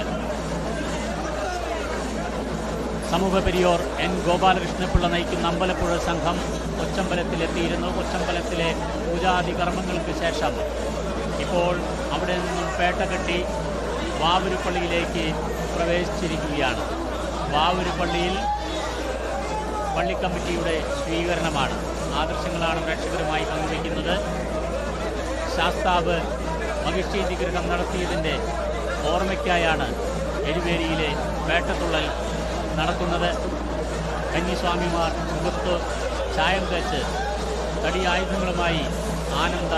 സമൂഹ പെരിയോർ എൻ ഗോപാലകൃഷ്ണപിള്ള നയിക്കുന്ന അമ്പലപ്പുഴ സംഘം കൊച്ചമ്പലത്തിലെത്തിയിരുന്നു. കൊച്ചമ്പലത്തിലെ പൂജാതി കർമ്മങ്ങൾക്ക് ശേഷം ഇപ്പോൾ അവിടെ നിന്നും പേട്ട കെട്ടി വാവരുപള്ളിയിലേക്ക് പ്രവേശിച്ചിരിക്കുകയാണ്. വാവരുപള്ളിയിൽ പള്ളി കമ്മിറ്റിയുടെ സ്വീകരണമാണ്. ആ ദൃശ്യങ്ങളാണ് പ്രേക്ഷകരുമായി പങ്കുവയ്ക്കുന്നത്. ശാസ്താവ് മഹിഷീതി ഗൃഹം നടത്തിയതിൻ്റെ ഓർമ്മയ്ക്കായാണ് എരുവേലിയിലെ പേട്ടത്തുള്ളൽ നടക്കുന്നത്. കന്നിസ്വാമിമാർ മുഖത്ത് ചായം തേച്ച് തടിയായുധങ്ങളുമായി ആനന്ദ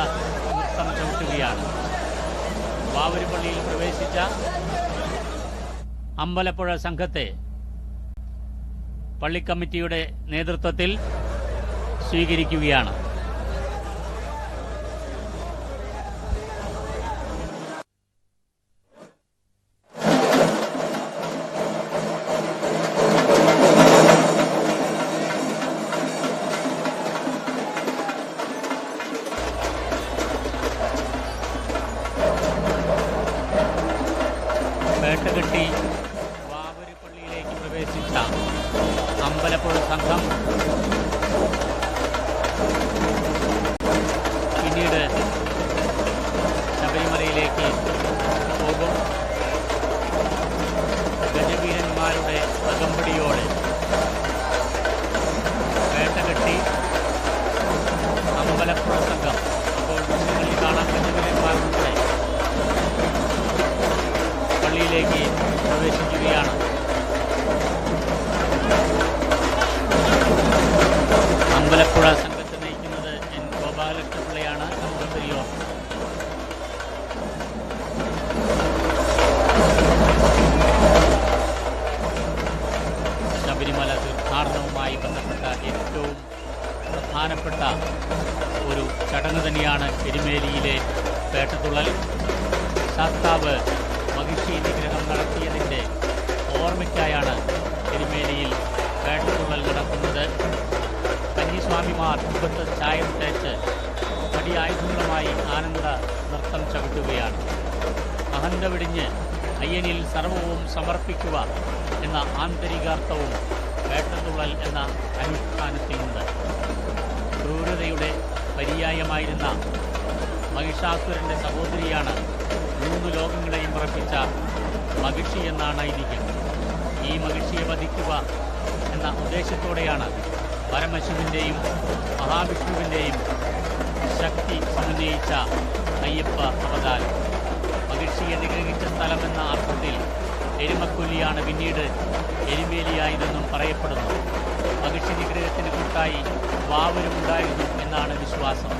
നൃത്തം ചവിട്ടുകയാണ്. വാവരുപള്ളിയിൽ പ്രവേശിച്ച അമ്പലപ്പുഴ സംഘത്തെ പള്ളിക്കമ്മിറ്റിയുടെ നേതൃത്വത്തിൽ സ്വീകരിക്കുകയാണ്. പേട്ടകെട്ടി വാവരുപള്ളിയിലേക്ക് പ്രവേശിച്ച അമ്പലപ്പുഴ സംഘം പിന്നീട് ശബരിമലയിലേക്ക് പോകും. ഗജവീരന്മാരുടെ അകമ്പടിയോടെ പേട്ടകെട്ടി അമ്പലപ്പുഴ സംഘം ഇപ്പോൾ ദൃശ്യങ്ങളിൽ കാണാൻ ഗജവീരന്മാരുടെ പള്ളിയിലേക്ക് പ്രവേശിക്കും. ഗോപാലകൃഷ്ണപിള്ളയാണ് സമൂഹ പെരിയോർ. ശബരിമല തീർത്ഥാടനവുമായി ബന്ധപ്പെട്ട ഏറ്റവും പ്രധാനപ്പെട്ട ഒരു ചടങ്ങ് തന്നെയാണ് എരുമേലിയിലെ പേട്ടതുള്ളൽ. ശാസ്താവ് മഹിഷി നിഗ്രഹം നടത്തിയതിൻ്റെ ഓർമ്മയ്ക്കായാണ് എരുമേലിയിൽ പേട്ടതുള്ളൽ നടക്കുന്നത്. കന്നിസ്വാമിമാർ മുഖത്ത് ചായം തേച്ച് പടിയായുധങ്ങളുമായി ആനന്ദ നൃത്തം ചവിട്ടുകയാണ്. അഹന്ത വെടിഞ്ഞ് അയ്യനിൽ സർവവും സമർപ്പിക്കുക എന്ന ആന്തരികാർത്ഥവും പേട്ടതുള്ളൽ എന്ന അനുഷ്ഠാനത്തിലുണ്ട്. ക്രൂരതയുടെ പര്യായമായിരുന്ന മഹിഷാസുരൻ്റെ സഹോദരിയാണ് 3 ലോകങ്ങളെയും ഉറപ്പിച്ച മഹിഷി എന്നാണ് ഐതിഹ്യം. ഈ മഹിഷിയെ വധിക്കുക എന്ന ഉദ്ദേശത്തോടെയാണ് പരമശിവന്റെയും മഹാവിഷ്ണുവിൻ്റെയും ശക്തി സമന്വയിച്ച അയ്യപ്പ അവതാരം. മഹിഷിയെ നിഗ്രഹിച്ച സ്ഥലമെന്ന അർത്ഥത്തിൽ എരുമക്കൊല്ലിയാണ് പിന്നീട് എരുമേലിയായതെന്നും പറയപ്പെടുന്നു. മഹിഷി നിഗ്രഹത്തിന് കൂട്ടായി വാവരുമുണ്ടായിരുന്നു എന്നാണ് വിശ്വാസം.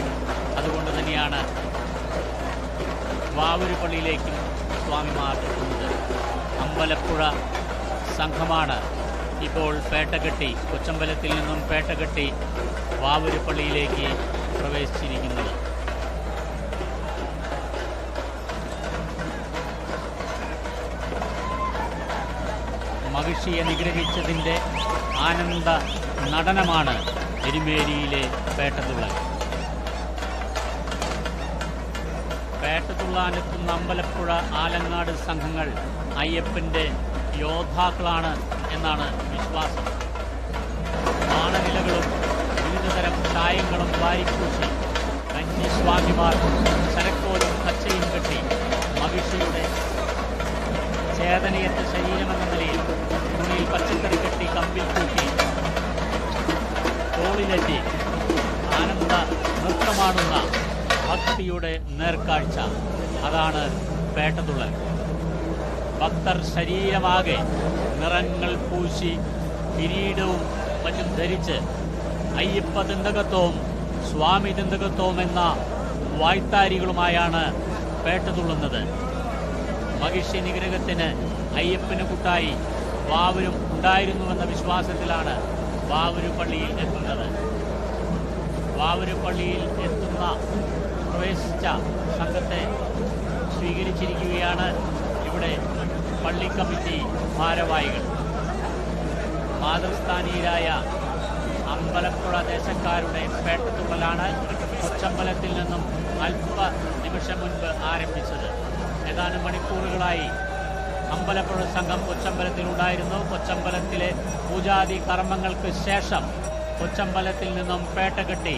അതുകൊണ്ട് തന്നെയാണ് വാവൂര് പള്ളിയിലേക്കും സ്വാമിമാർ എത്തുന്നത്. അമ്പലപ്പുഴ സംഘമാണ് ഇപ്പോൾ പേട്ടകെട്ടി, കൊച്ചമ്പലത്തിൽ നിന്നും പേട്ടകെട്ടി വാവൂര് പള്ളിയിലേക്ക് പ്രവേശിച്ചിരിക്കുന്നത്. മഹിഷിയെ നിഗ്രഹിച്ചതിൻ്റെ ആനന്ദ നടനമാണ് എരുമേലിയിലെ പേട്ടതുള്ളൽ. പേട്ടതുള്ളാനെത്തുന്ന അമ്പലപ്പുഴ ആലങ്ങാട് സംഘങ്ങൾ അയ്യപ്പൻ്റെ യോദ്ധാക്കളാണ് എന്നാണ് വിശ്വാസം. മാണനിലകളും വിവിധതരം ചായങ്ങളും വാരിക്കൂശി കന്നിസ്വാമിമാർ ശരക്കോലും കച്ചയും കെട്ടി മഹിഷിയുടെ ചേതനയറ്റ ശരീരമെന്ന നിലയിൽ തുണിയിൽ പച്ചക്കറി കെട്ടി കമ്പിൽ കൂട്ടി തോളിലെത്തി ആനന്ദ നൃത്തമാടുന്ന ഭക്തിയുടെ നേർക്കാഴ്ച, അതാണ് പേട്ടതുള്ളൽ. ഭക്തർ ശരീരമാകെ നിറങ്ങൾ പൂശി കിരീടവും മറ്റും ധരിച്ച് അയ്യപ്പ തിന്തകത്വവും സ്വാമി തിന്തകത്വവും എന്ന വായ്ത്താരികളുമായാണ് പേട്ടതുള്ളുന്നത്. മഹിഷി നിഗ്രഹത്തിന് അയ്യപ്പന് കൂട്ടായി വാവരും ഉണ്ടായിരുന്നുവെന്ന വിശ്വാസത്തിലാണ് വാവൂര് പള്ളിയിൽ എത്തുന്നത്. വാവൂര് പള്ളിയിൽ എത്തുന്ന പ്രവേശിച്ച സംഘത്തെ സ്വീകരിച്ചിരിക്കുകയാണ് ഇവിടെ പള്ളി കമ്മിറ്റി ഭാരവാഹികൾ. മാതൃസ്ഥാനീയരായ അമ്പലപ്പുഴ ദേശക്കാരുടെ പേട്ടതുള്ളലാണ് കൊച്ചമ്പലത്തിൽ നിന്നും അല്പ നിമിഷം മുൻപ് ആരംഭിച്ചത്. ഏതാനും മണിക്കൂറുകളായി അമ്പലപ്പുഴ സംഘം കൊച്ചമ്പലത്തിലുണ്ടായിരുന്നു. കൊച്ചമ്പലത്തിലെ പൂജാതി കർമ്മങ്ങൾക്ക് ശേഷം കൊച്ചമ്പലത്തിൽ നിന്നും പേട്ടകെട്ടി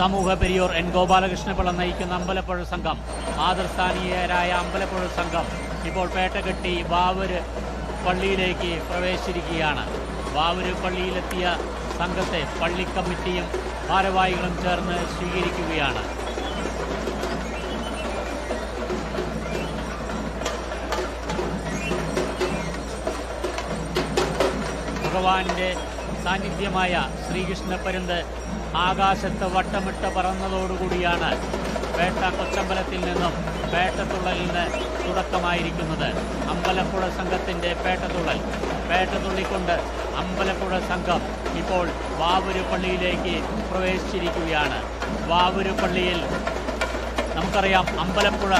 സമൂഹ പെരിയോർ എൻ ഗോപാലകൃഷ്ണപിള്ള നയിക്കുന്ന അമ്പലപ്പുഴ സംഘം, മാതൃസ്ഥാനീയരായ അമ്പലപ്പുഴ സംഘം ഇപ്പോൾ പേട്ടകെട്ടി വാവൂര് പള്ളിയിലേക്ക് പ്രവേശിച്ചിരിക്കുകയാണ്. വാവൂര് പള്ളിയിലെത്തിയ സംഘത്തെ പള്ളി കമ്മിറ്റിയും ഭാരവാഹികളും ചേർന്ന് സ്വീകരിക്കുകയാണ്. ഭഗവാന്റെ സാന്നിധ്യമായ ശ്രീകൃഷ്ണ പരുന്ത് ആകാശത്ത് വട്ടമിട്ട് പറന്നതോടുകൂടിയാണ് പേട്ട കൊച്ചമ്പലത്തിൽ നിന്നും പേട്ടതുള്ളലിന് തുടക്കമായിരിക്കുന്നത്. അമ്പലപ്പുഴ സംഘത്തിൻ്റെ പേട്ടതുള്ളിക്കൊണ്ട് അമ്പലപ്പുഴ സംഘം ഇപ്പോൾ വാവൂര് പള്ളിയിലേക്ക് പ്രവേശിച്ചിരിക്കുകയാണ്. വാവൂര് പള്ളിയിൽ നമുക്കറിയാം അമ്പലപ്പുഴ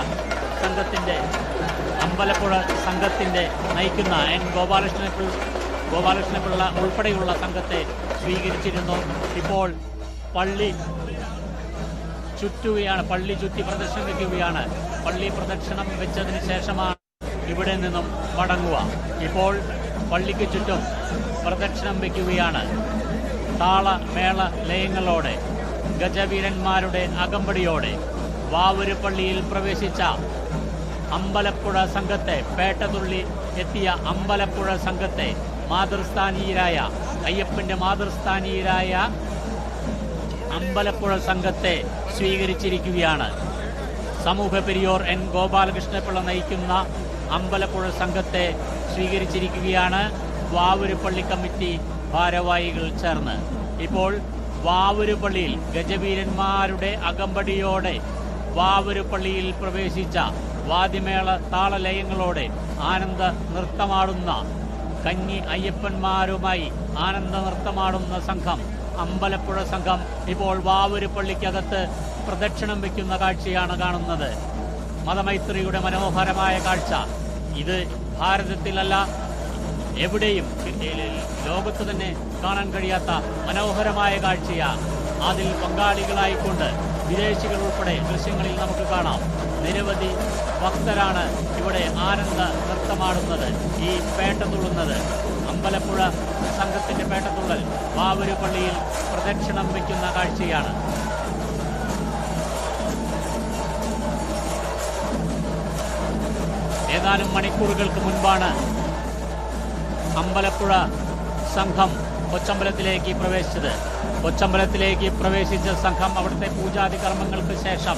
സംഘത്തിൻ്റെ നയിക്കുന്ന എൻ ഗോപാലകൃഷ്ണപിള്ള ഉൾപ്പെടെയുള്ള സംഘത്തെ സ്വീകരിച്ചിരുന്നു. ഇപ്പോൾ പള്ളി ചുറ്റി പ്രദക്ഷിണം വയ്ക്കുകയാണ്. പള്ളി പ്രദക്ഷിണം വെച്ചതിന് ശേഷമാണ് ഇവിടെ നിന്നും മടങ്ങുക. ഇപ്പോൾ പള്ളിക്ക് ചുറ്റും പ്രദക്ഷിണം വയ്ക്കുകയാണ്. താളമേള ലയങ്ങളോടെ ഗജവീരന്മാരുടെ അകമ്പടിയോടെ വാവൂര് പള്ളിയിൽ പ്രവേശിച്ച അമ്പലപ്പുഴ സംഘത്തെ, പേട്ടതുള്ളി എത്തിയ അമ്പലപ്പുഴ സംഘത്തെ മാതൃസ്ഥാനീയരായ അയ്യപ്പന്റെ മാതൃസ്ഥാനീയരായ അമ്പലപ്പുഴ സംഘത്തെ സ്വീകരിച്ചിരിക്കുകയാണ്. സമൂഹ പെരിയോർ എൻ ഗോപാലകൃഷ്ണപിള്ള നയിക്കുന്ന അമ്പലപ്പുഴ സംഘത്തെ സ്വീകരിച്ചിരിക്കുകയാണ് വാവൂര് പള്ളി കമ്മിറ്റി ഭാരവാഹികൾ ചേർന്ന്. ഇപ്പോൾ വാവൂരുപള്ളിയിൽ ഗജവീരന്മാരുടെ അകമ്പടിയോടെ വാവൂരുപള്ളിയിൽ പ്രവേശിച്ച വാദ്യമേള താളലയങ്ങളോടെ ആനന്ദ നൃത്തമാടുന്ന കന്നി അയ്യപ്പന്മാരുമായി ആനന്ദ നൃത്തമാടുന്ന സംഘം, അമ്പലപ്പുഴ സംഘം ഇപ്പോൾ വാവൂരുപള്ളിക്കകത്ത് പ്രദക്ഷിണം വയ്ക്കുന്ന കാഴ്ചയാണ് കാണുന്നത്. മതമൈത്രിയുടെ മനോഹരമായ കാഴ്ച. ഇത് ഭാരതത്തിലല്ല, എവിടെയും ലോകത്ത് തന്നെ കാണാൻ കഴിയാത്ത മനോഹരമായ കാഴ്ചയാണ്. അതിൽ പങ്കാളികളായിക്കൊണ്ട് വിദേശികൾ ഉൾപ്പെടെ ദൃശ്യങ്ങളിൽ നമുക്ക് കാണാം. നിരവധി ഭക്തരാണ് ഇവിടെ ആനന്ദ നൃത്തമാടുന്നത്, ഈ പേട്ട തുള്ളുന്നത്. അമ്പലപ്പുഴ സംഘത്തിന്റെ പേട്ടത്തുള്ളൽ വാവൂരുപള്ളിയിൽ പ്രദക്ഷിണം വയ്ക്കുന്ന കാഴ്ചയാണ്. ഏതാനും മണിക്കൂറുകൾക്ക് മുൻപാണ് അമ്പലപ്പുഴ സംഘം കൊച്ചമ്പലത്തിലേക്ക് പ്രവേശിച്ചത്. കൊച്ചമ്പലത്തിലേക്ക് പ്രവേശിച്ച സംഘം അവിടുത്തെ പൂജാതി കർമ്മങ്ങൾക്ക് ശേഷം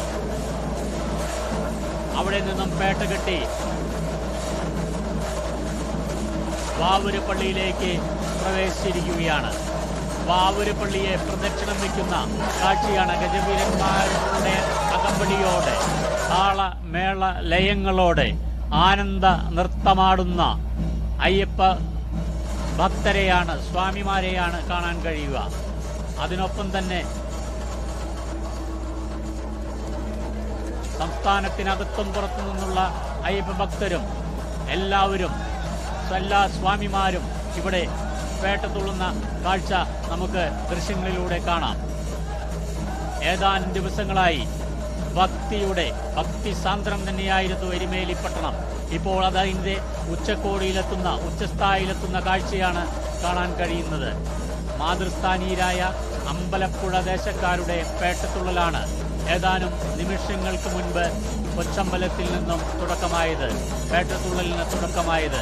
അവിടെ നിന്നും പേട്ട കെട്ടി വാവൂരുപള്ളിയിലേക്ക് പ്രവേശിച്ചിരിക്കുകയാണ്. വാവൂരുപള്ളിയെ പ്രദക്ഷിണം വയ്ക്കുന്ന കാഴ്ചയാണ്. ഗജവീരന്മാരുടെ അകമ്പടിയോടെ താളമേള ലയങ്ങളോടെ ആനന്ദ നൃത്തമാടുന്ന അയ്യപ്പ ഭക്തരെയാണ്, സ്വാമിമാരെയാണ് കാണാൻ കഴിയുക. അതിനൊപ്പം തന്നെ സംസ്ഥാനത്തിനകത്തും പുറത്തു നിന്നുള്ള അയ്യപ്പ ഭക്തരും എല്ലാവരും, എല്ലാ സ്വാമിമാരും ഇവിടെ പേട്ട തുള്ളുന്ന കാഴ്ച നമുക്ക് ദൃശ്യങ്ങളിലൂടെ കാണാം. ഏതാനും ദിവസങ്ങളായി ഭക്തിസാന്ദ്രം തന്നെയായിരുന്നു എരുമേലി പട്ടണം. ഇപ്പോൾ അതിൻ്റെ ഉച്ചകോടിയിലെത്തുന്ന, ഉച്ചസ്ഥായിലെത്തുന്ന കാഴ്ചയാണ് കാണാൻ കഴിയുന്നത്. മാതൃസ്ഥാനീയരായ അമ്പലപ്പുഴ ദേശക്കാരുടെ പേട്ടത്തുള്ളലാണ് ഏതാനും നിമിഷങ്ങൾക്ക് മുൻപ് കൊച്ചമ്പലത്തിൽ നിന്നും തുടക്കമായത്, പേട്ടത്തുള്ളലിന് തുടക്കമായത്.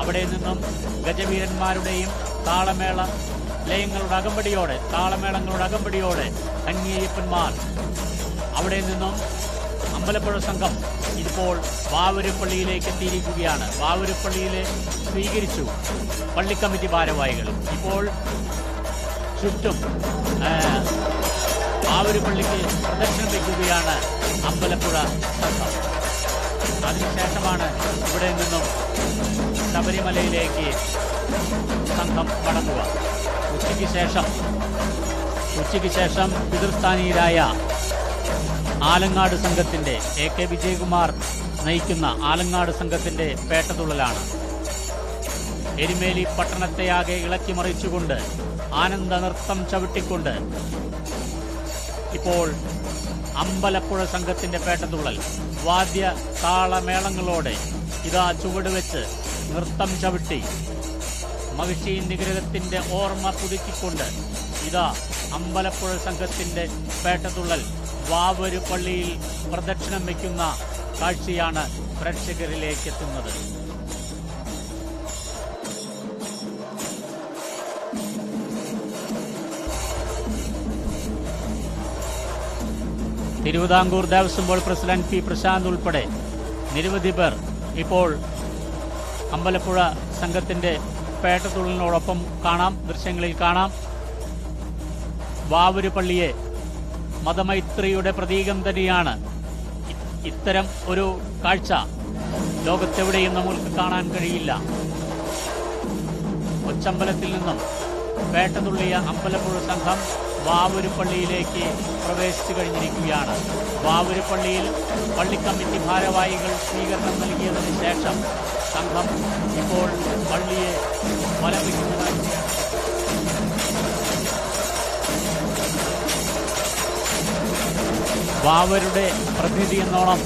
അവിടെ നിന്നും ഗജവീരന്മാരുടെയും താളമേള ലയങ്ങളുടെ അകമ്പടിയോടെ, താളമേളങ്ങളുടെ അകമ്പടിയോടെ കന്യയ്യപ്പന്മാർ, അവിടെ നിന്നും അമ്പലപ്പുഴ സംഘം ഇപ്പോൾ വാവൂരുപള്ളിയിലേക്ക് എത്തിയിരിക്കുകയാണ്. വാവൂരുപള്ളിയിലെ സ്വീകരിച്ചു പള്ളിക്കമ്മിറ്റി ഭാരവാഹികൾ. ഇപ്പോൾ ചുറ്റും വാവൂരുപള്ളിക്ക് പ്രദക്ഷിണം വയ്ക്കുകയാണ് അമ്പലപ്പുഴ സംഘം. അതിനുശേഷമാണ് ഇവിടെ നിന്നും ശബരിമലയിലേക്ക് സംഘം മടങ്ങുക. ഉച്ചയ്ക്ക് ശേഷം പിതൃസ്ഥാനീയരായ ആലങ്ങാട് സംഘത്തിന്റെ, AK വിജയകുമാർ നയിക്കുന്ന ആലങ്ങാട് സംഘത്തിന്റെ പേട്ടതുള്ളലാണ്. എരുമേലി പട്ടണത്തെയാകെ ഇളക്കി മറിച്ചുകൊണ്ട്, ആനന്ദ നൃത്തം ചവിട്ടിക്കൊണ്ട് ഇപ്പോൾ അമ്പലപ്പുഴ സംഘത്തിന്റെ പേട്ടതുള്ളൽ വാദ്യ താളമേളങ്ങളോടെ ഇതാ ചുവട് വെച്ച് നൃത്തം ചവിട്ടി മഹിഷി നിഗ്രഹത്തിന്റെ ഓർമ്മ പുതുക്കിക്കൊണ്ട് ഇതാ അമ്പലപ്പുഴ സംഘത്തിന്റെ പേട്ടതുള്ളൽ വാവൂരുപള്ളിയിൽ പ്രദക്ഷിണം വയ്ക്കുന്ന കാഴ്ചയാണ് പ്രേക്ഷകരിലേക്ക് എത്തുന്നത്. Thiruvithamkoor Devaswom board president P. Prasanth ഉൾപ്പെടെ നിരവധി പേർ ഇപ്പോൾ അമ്പലപ്പുഴ സംഘത്തിന്റെ പേട്ടത്തുള്ളലിനോടൊപ്പം കാണാം, ദൃശ്യങ്ങളിൽ കാണാം. വാവൂരുപള്ളിയെ മതമൈത്രിയുടെ പ്രതീകം തന്നെയാണ്. ഇത്തരം ഒരു കാഴ്ച ലോകത്തെവിടെയും നമുക്ക് കാണാൻ കഴിയില്ല. കൊച്ചമ്പലത്തിൽ നിന്നും പേട്ടതുള്ളിയ അമ്പലപ്പുഴ സംഘം വാവൂരുപള്ളിയിലേക്ക് പ്രവേശിച്ചു കഴിഞ്ഞിരിക്കുകയാണ്. വാവൂരുപള്ളിയിൽ പള്ളിക്കമ്മിറ്റി ഭാരവാഹികൾ സ്വീകരണം നൽകിയതിനു ശേഷം സംഘം ഇപ്പോൾ പള്ളിയെ വലം വയ്ക്കുന്നതാണ്. വാവരുടെ പ്രതിനിധി എന്നോണം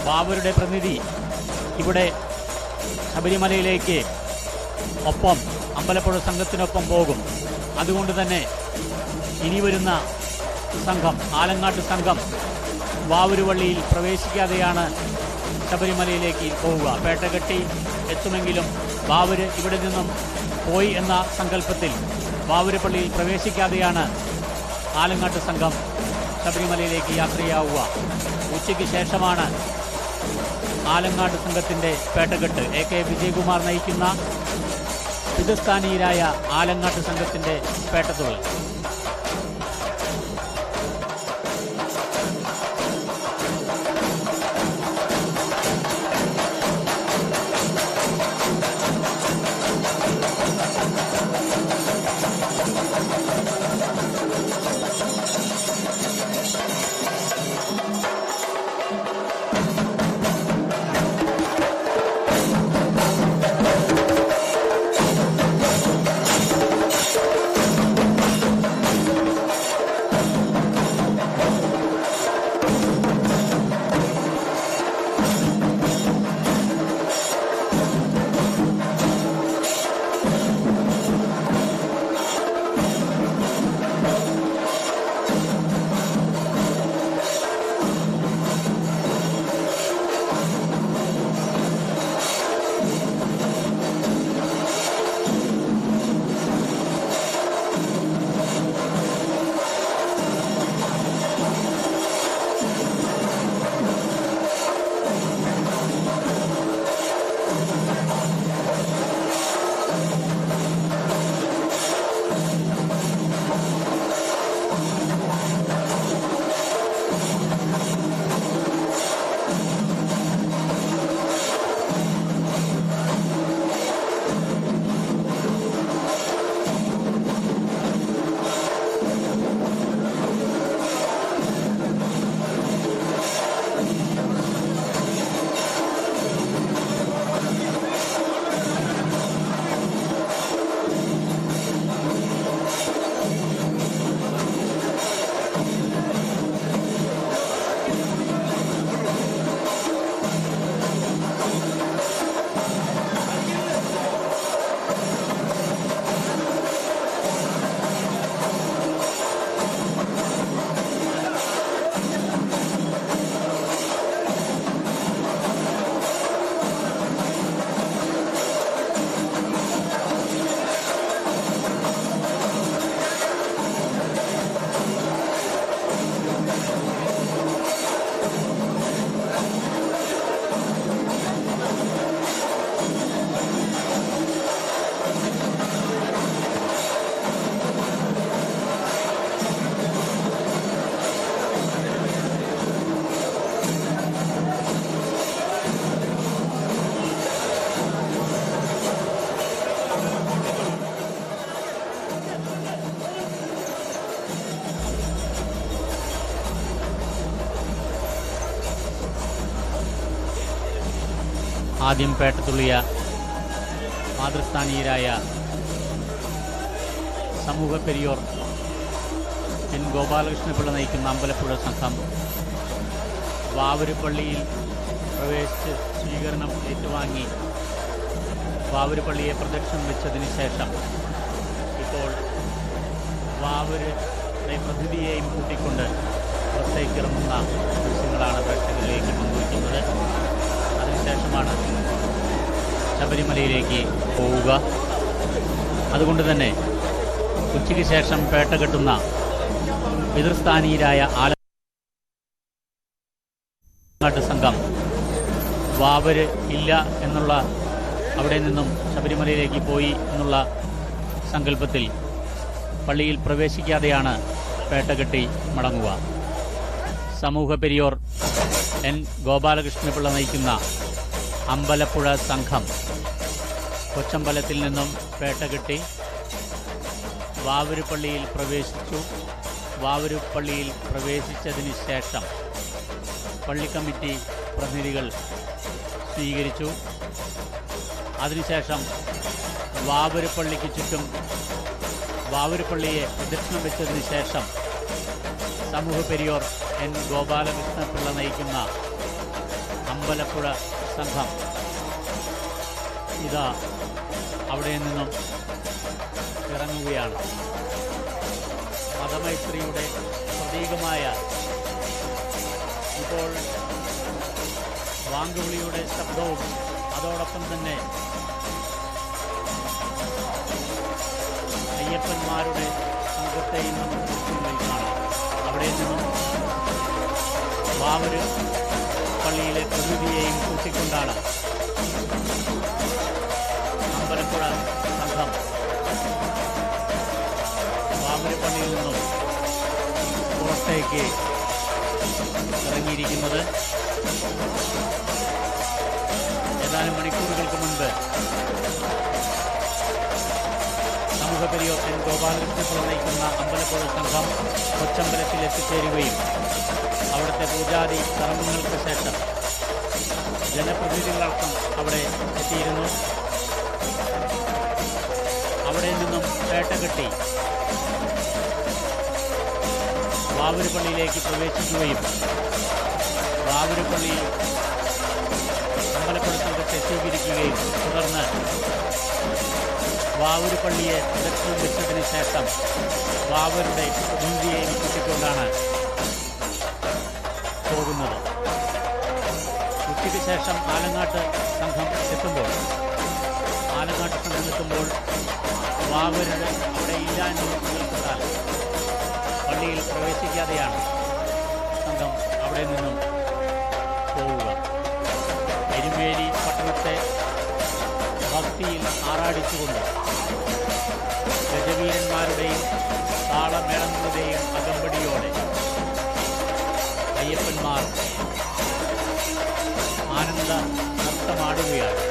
വാവരുടെ പ്രതിനിധി ഇവിടെ ശബരിമലയിലേക്ക് ഒപ്പം അമ്പലപ്പുഴ സംഘത്തിനൊപ്പം പോകും. അതുകൊണ്ട് തന്നെ ഇനി വരുന്ന സംഘം, ആലങ്ങാട്ട് സംഘം വാവൂരുപള്ളിയിൽ പ്രവേശിക്കാതെയാണ് ശബരിമലയിലേക്ക് പോവുക. പേട്ടകെട്ടി എത്തുമെങ്കിലും വാവൂര് ഇവിടെ നിന്നും പോയി എന്ന സങ്കല്പത്തിൽ വാവൂരുപള്ളിയിൽ പ്രവേശിക്കാതെയാണ് ആലങ്ങാട്ട് സംഘം ശബരിമലയിലേക്ക് യാത്രയാവുക. ഉച്ചയ്ക്ക് ശേഷമാണ് ആലങ്ങാട്ട് സംഘത്തിന്റെ പേട്ടകെട്ട്. AK വിജയകുമാർ നയിക്കുന്ന പിതൃസ്ഥാനീയരായ ആലങ്ങാട്ട് സംഘത്തിന്റെ പേട്ടത്തുള്ളൽ. ആദ്യം പേട്ടത്തുള്ളിയ മാതൃസ്ഥാനീയരായ സമൂഹ പെരിയോർ എൻ ഗോപാലകൃഷ്ണപിള്ള നയിക്കുന്ന അമ്പലപ്പുഴ സംഘം വാവരുപള്ളിയിൽ പ്രവേശിച്ച് സ്വീകരണം ഏറ്റുവാങ്ങി വാവരുപള്ളിയെ പ്രദക്ഷിണം വെച്ചതിന് ശേഷം ഇപ്പോൾ വാവരുടെ പ്രതിനിധിയെയും കൂട്ടിക്കൊണ്ട് പുറത്തേക്കിറങ്ങുന്ന ദൃശ്യങ്ങളാണ് പ്രേക്ഷകരിലേക്ക് പങ്കുവയ്ക്കുന്നത്. അതിനുശേഷമാണ് ശബരിമലയിലേക്ക് പോവുക. അതുകൊണ്ട് തന്നെ ഉച്ചയ്ക്ക് ശേഷം പേട്ട കെട്ടുന്ന പിതൃസ്ഥാനീയരായ ആലങ്ങാട്ട് സംഘം വാവര് ഇല്ല എന്നുള്ള അവിടെ നിന്നും ശബരിമലയിലേക്ക് പോയി എന്നുള്ള സങ്കല്പത്തിൽ പള്ളിയിൽ പ്രവേശിക്കാതെയാണ് പേട്ട കെട്ടി മടങ്ങുക. സമൂഹ പെരിയോർ എൻ ഗോപാലകൃഷ്ണപിള്ള നയിക്കുന്ന അമ്പലപ്പുഴ സംഘം കൊച്ചമ്പലത്തിൽ നിന്നും പേട്ട കെട്ടി വാവരുപള്ളിയിൽ പ്രവേശിച്ചു. വാവരുപള്ളിയിൽ പ്രവേശിച്ചതിന് ശേഷം പള്ളി കമ്മിറ്റി പ്രതിനിധികൾ സ്വീകരിച്ചു. അതിനുശേഷം വാവരുപള്ളിക്ക് ചുറ്റും വാവരുപള്ളിയെ പ്രദക്ഷിണം വെച്ചതിന് ശേഷം സമൂഹ പെരിയോർ എൻ ഗോപാലകൃഷ്ണപിള്ള നയിക്കുന്ന അമ്പലപ്പുഴ സംഘം ഇതാ അവിടെ നിന്നും ഇറങ്ങുകയാണ്. മതമൈത്രിയുടെ പ്രതീകമായ ഇപ്പോൾ വാങ്കുവിളിയുടെ ശബ്ദവും അതോടൊപ്പം തന്നെ അയ്യപ്പന്മാരുടെ സംഘത്തെയും നമ്മൾ ദൃശ്യങ്ങളിൽ കാണാം. അവിടെ നിന്നും വാവര് പള്ളിയിലെ പ്രതിനിധിയെയും കൂട്ടിക്കൊണ്ടാണ് അമ്പലപ്പുഴ സംഘം സംഘം വാവരുപള്ളിയിൽ നിന്നും പുറത്തേക്ക് ഇറങ്ങിയിരിക്കുന്നത്. ഏതാനും മണിക്കൂറുകൾക്ക് മുൻപ് സമൂഹ പെരിയോർ എൻ ഗോപാലകൃഷ്ണൻ നയിക്കുന്ന അമ്പലപ്പുഴ സംഘം കൊച്ചമ്പലത്തിൽ എത്തിച്ചേരുകയും അവിടുത്തെ പൂജാതി കർമ്മങ്ങൾക്ക് ശേഷം ജനപ്രതിനിധികളടക്കം അവിടെ എത്തിയിരുന്നു. അവിടെ നിന്നും പേട്ടകെട്ടി വാവരുപള്ളിയിലേക്ക് പ്രവേശിക്കുകയും വാവരുപള്ളി അമ്പലപ്പുഴ സംഘത്തെ സ്വീകരിക്കുകയും തുടർന്ന് വാവരുപള്ളിയെ ദർശനം വെച്ചതിന് ശേഷം വാവരുടെ പ്രതിനിധിയെ എത്തിക്കൊണ്ടാണ് പോകുന്നത്. ഉച്ചയ്ക്ക് ശേഷം ആലങ്ങാട്ട് സംഘം എത്തുമ്പോൾ വാവരുടെ അവിടെ ഇല്ല എന്ന് കേൾപ്പെട്ടാൽ പള്ളിയിൽ പ്രവേശിക്കാതെയാണ് സംഘം അവിടെ നിന്നും പോവുക. എരുമേലി പട്ടണത്തെ ഭക്തിയിൽ ആറാടിച്ചുകൊണ്ട് ഗജവീരന്മാരുടെയും താളമേളങ്ങളുടെയും അകമ്പടിയോടെ അയ്യപ്പന്മാർ ആനന്ദ നൃത്തമാടുകയാണ്.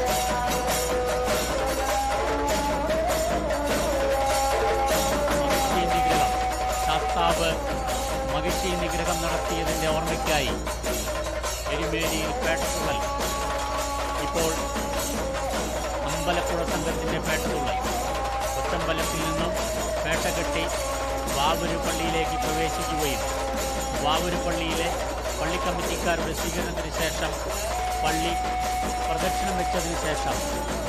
ശാസ്താവ് മഹിഷി നിഗ്രഹം നടത്തിയതിൻ്റെ ഓർമ്മയ്ക്കായി എരുമേലിയിൽ പേട്ടതുള്ളൽ, ഇപ്പോൾ അമ്പലപ്പുഴ സംഘത്തിൻ്റെ പേട്ടതുള്ളൽ കൊച്ചമ്പലത്തിൽ നിന്നും പേട്ടകെട്ടി വാവരുപള്ളിയിലേക്ക് പ്രവേശിക്കുകയും വാവരുപള്ളിയിലെ പള്ളി കമ്മിറ്റിക്കാരുടെ സ്വീകരണത്തിന് ശേഷം പള്ളി പ്രദക്ഷിണം വെച്ചതിന് ശേഷം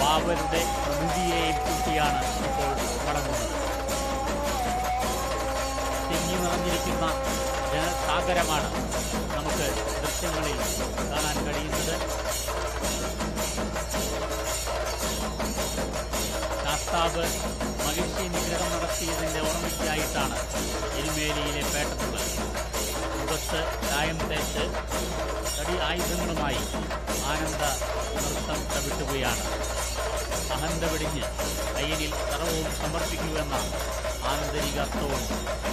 വാവരുടെ പ്രതിനിധിയെയും കൂട്ടിയാണ് ഇപ്പോൾ മടങ്ങുന്നത്. തിങ്ങി നിറഞ്ഞിരിക്കുന്ന ജനസാഗരമാണ് നമുക്ക് ദൃശ്യങ്ങളിൽ കാണാൻ കഴിയുന്നത്. ശാസ്താവ് മഹിഷി നിഗ്രഹം നടത്തിയതിൻ്റെ ഓർമ്മയ്ക്കായിട്ടാണ് എരുമേലിയിലെ പേട്ടത്തുള്ളൽ. മുഖത്ത് ചായം തേച്ച് തടി ആയുധങ്ങളുമായി ആനന്ദ നൃത്തം തവിട്ടുകയാണ്. അഹന്ത വെടിഞ്ഞ് കയ്യനിൽ സർവവും സമർപ്പിക്കുമെന്ന ആന്തരിക അർത്ഥവും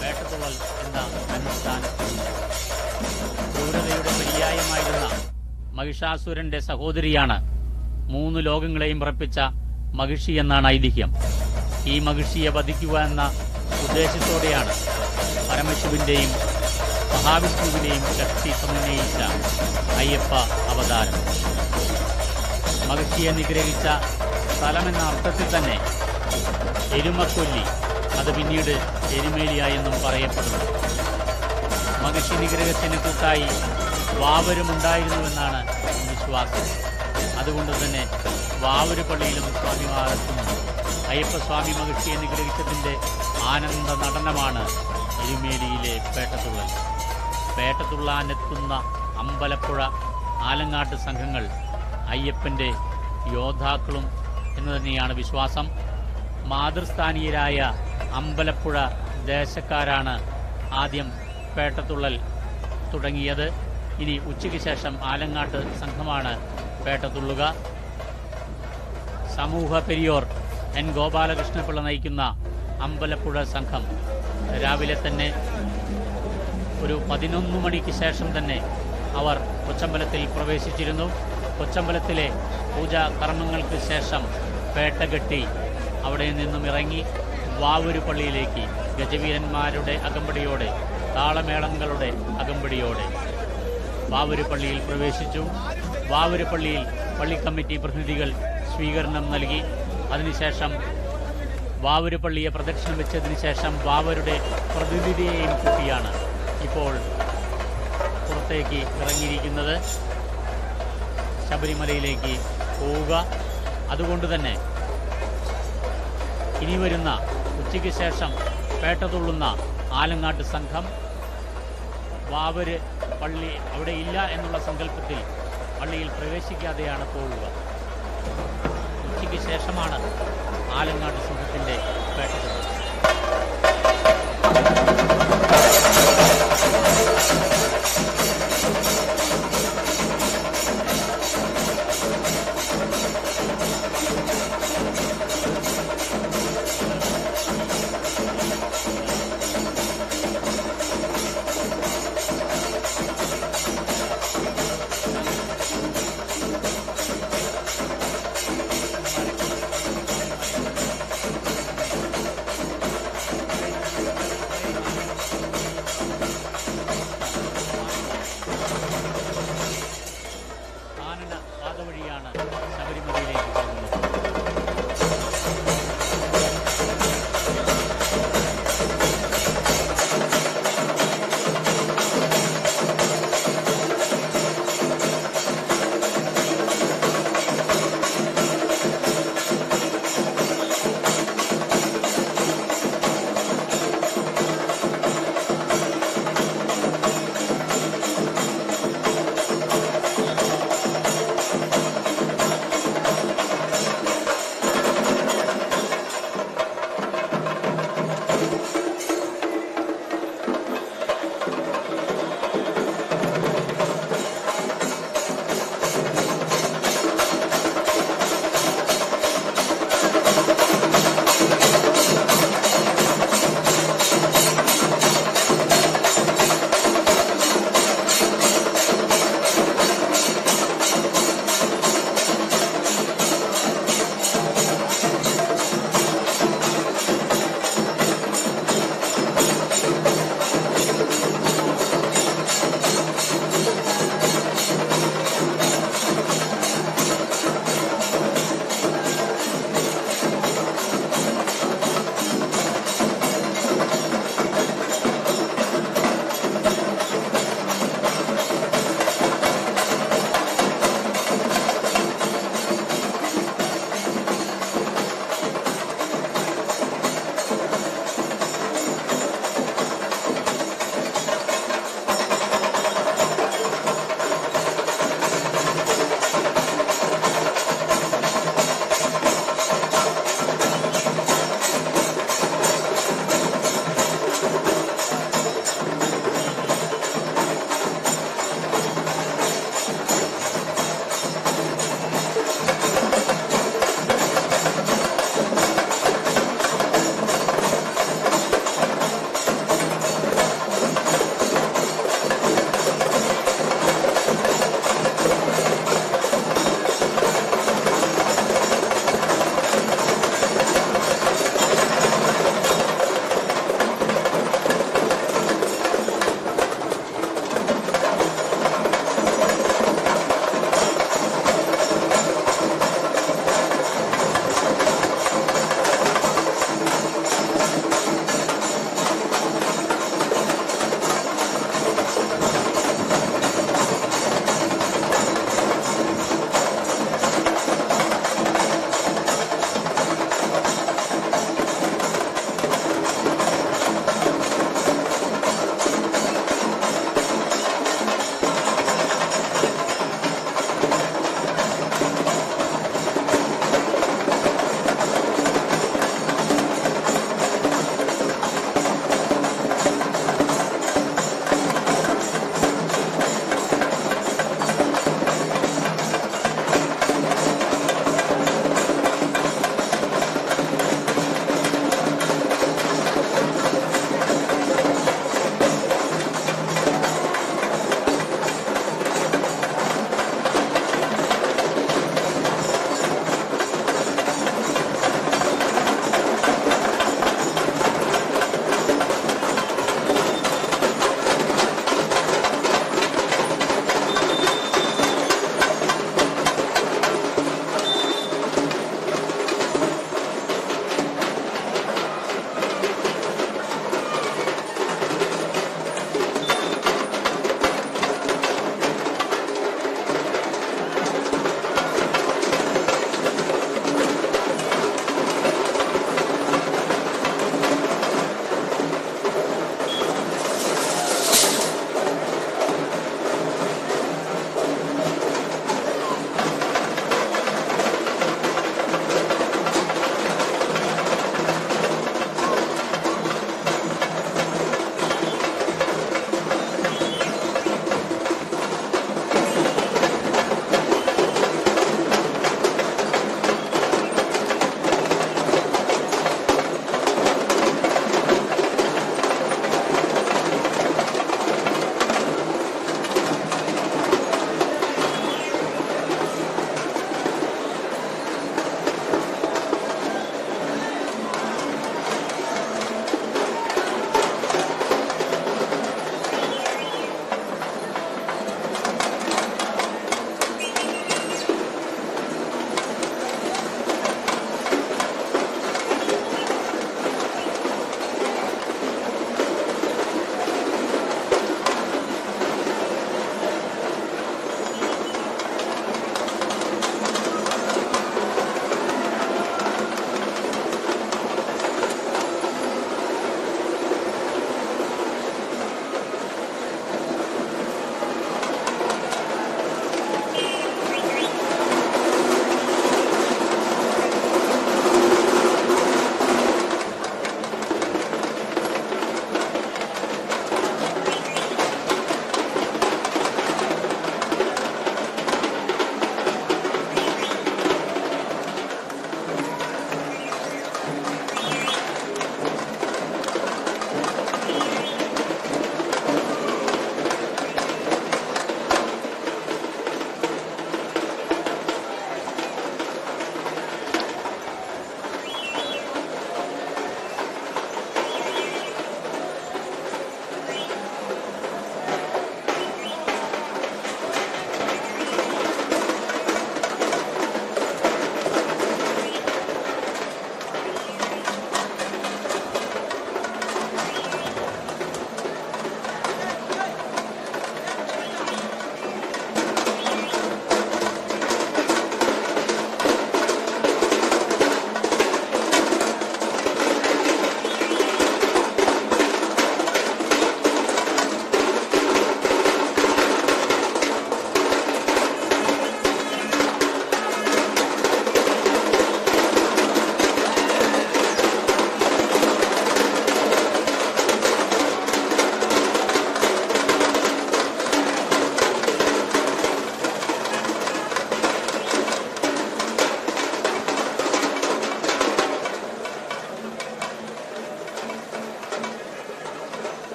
പേട്ടത്തുള്ളൽ എന്ന അനുഷ്ഠാനത്തിലുണ്ട്. ക്രൂരതയുടെ പര്യായമായിരുന്ന മഹിഷാസുരന്റെ സഹോദരിയാണ് 3 ലോകങ്ങളെയും വിറപ്പിച്ച മഹിഷി എന്നാണ് ഐതിഹ്യം. ഈ മഹിഷിയെ വധിക്കുക എന്ന ഉദ്ദേശത്തോടെയാണ് പരമശിവന്റെയും മഹാവിഷ്ണുവിനെയും ശക്തി സമന്വയിച്ച അയ്യപ്പ അവതാരം. മഹിഷിയെ നിഗ്രഹിച്ച സ്ഥലമെന്ന അർത്ഥത്തിൽ തന്നെ എരുമക്കൊല്ലി, അത് പിന്നീട് എരുമേലിയായെന്നും പറയപ്പെടുന്നു. മഹിഷി നിഗ്രഹത്തിന് കൂട്ടായി വാവരുമുണ്ടായിരുന്നുവെന്നാണ് വിശ്വാസം. അതുകൊണ്ട് തന്നെ വാവരുപള്ളിയിലും സ്വാമിമാരെത്തുന്നു. അയ്യപ്പസ്വാമി മഹിഷിയെ നിഗ്രഹിച്ചതിൻ്റെ ആനന്ദ നടനമാണ് എരുമേലിയിലെ പേട്ടത്തുള്ളൽ. പേട്ടത്തുള്ളാനെത്തുന്ന അമ്പലപ്പുഴ ആലങ്ങാട്ട് സംഘങ്ങൾ അയ്യപ്പൻ്റെ യോദ്ധാക്കളും എന്ന് തന്നെയാണ് വിശ്വാസം. മാതൃസ്ഥാനീയരായ അമ്പലപ്പുഴ ദേശക്കാരാണ് ആദ്യം പേട്ടത്തുള്ളൽ തുടങ്ങിയത്. ഇനി ഉച്ചയ്ക്ക് ശേഷം ആലങ്ങാട്ട് സംഘമാണ് പേട്ടത്തുള്ളുക. സമൂഹ പെരിയോർ എൻ ഗോപാലകൃഷ്ണപിള്ള നയിക്കുന്ന അമ്പലപ്പുഴ സംഘം രാവിലെ തന്നെ ഒരു 11 മണിക്ക് ശേഷം തന്നെ അവർ കൊച്ചമ്പലത്തിൽ പ്രവേശിച്ചിരുന്നു. കൊച്ചമ്പലത്തിലെ പൂജാ കർമ്മങ്ങൾക്ക് ശേഷം പേട്ടകെട്ടി അവിടെ നിന്നും ഇറങ്ങി വാവരുപള്ളിയിലേക്ക് ഗജവീരന്മാരുടെ അകമ്പടിയോടെ താളമേളങ്ങളുടെ അകമ്പടിയോടെ വാവരുപള്ളിയിൽ പ്രവേശിച്ചു. വാവരുപള്ളിയിൽ പള്ളി കമ്മിറ്റി പ്രതിനിധികൾ സ്വീകരണം നൽകി. അതിനുശേഷം വാവരുപള്ളിയെ പ്രദക്ഷിണം വെച്ചതിന് ശേഷം വാവരുടെ പ്രതിനിധിയെയും കൂട്ടിയാണ് ഇപ്പോൾ പുറത്തേക്ക് ഇറങ്ങിയിരിക്കുന്നത്. ശബരിമലയിലേക്ക് പോവുക. അതുകൊണ്ട് തന്നെ ഇനി വരുന്ന ഉച്ചയ്ക്ക് ശേഷം പേട്ടതുള്ളുന്ന ആലങ്ങാട്ട് സംഘം വാവര് പള്ളി അവിടെ ഇല്ല എന്നുള്ള സങ്കല്പത്തിൽ പള്ളിയിൽ പ്രവേശിക്കാതെയാണ് പോവുക. ഉച്ചയ്ക്ക് ശേഷമാണ് ആലങ്ങാട്ട് സംഘത്തിൻ്റെ പേട്ടതുള്ളൽ.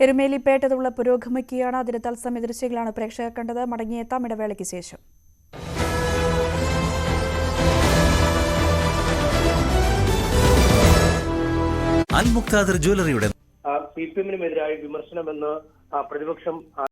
എരുമേലി പേട്ടതുള്ള പുരോഗമിക്കുകയാണ്. അതിന്റെ തത്സമയ ദൃശ്യങ്ങളാണ് പ്രേക്ഷകർ കണ്ടത്. മടങ്ങിയെത്താം ഇടവേളയ്ക്ക് ശേഷം. അൽ മുക്താദിർ ജ്വല്ലറിയുടെ CPM-നെതിരായ വിമർശനമെന്ന് പ്രതിപക്ഷം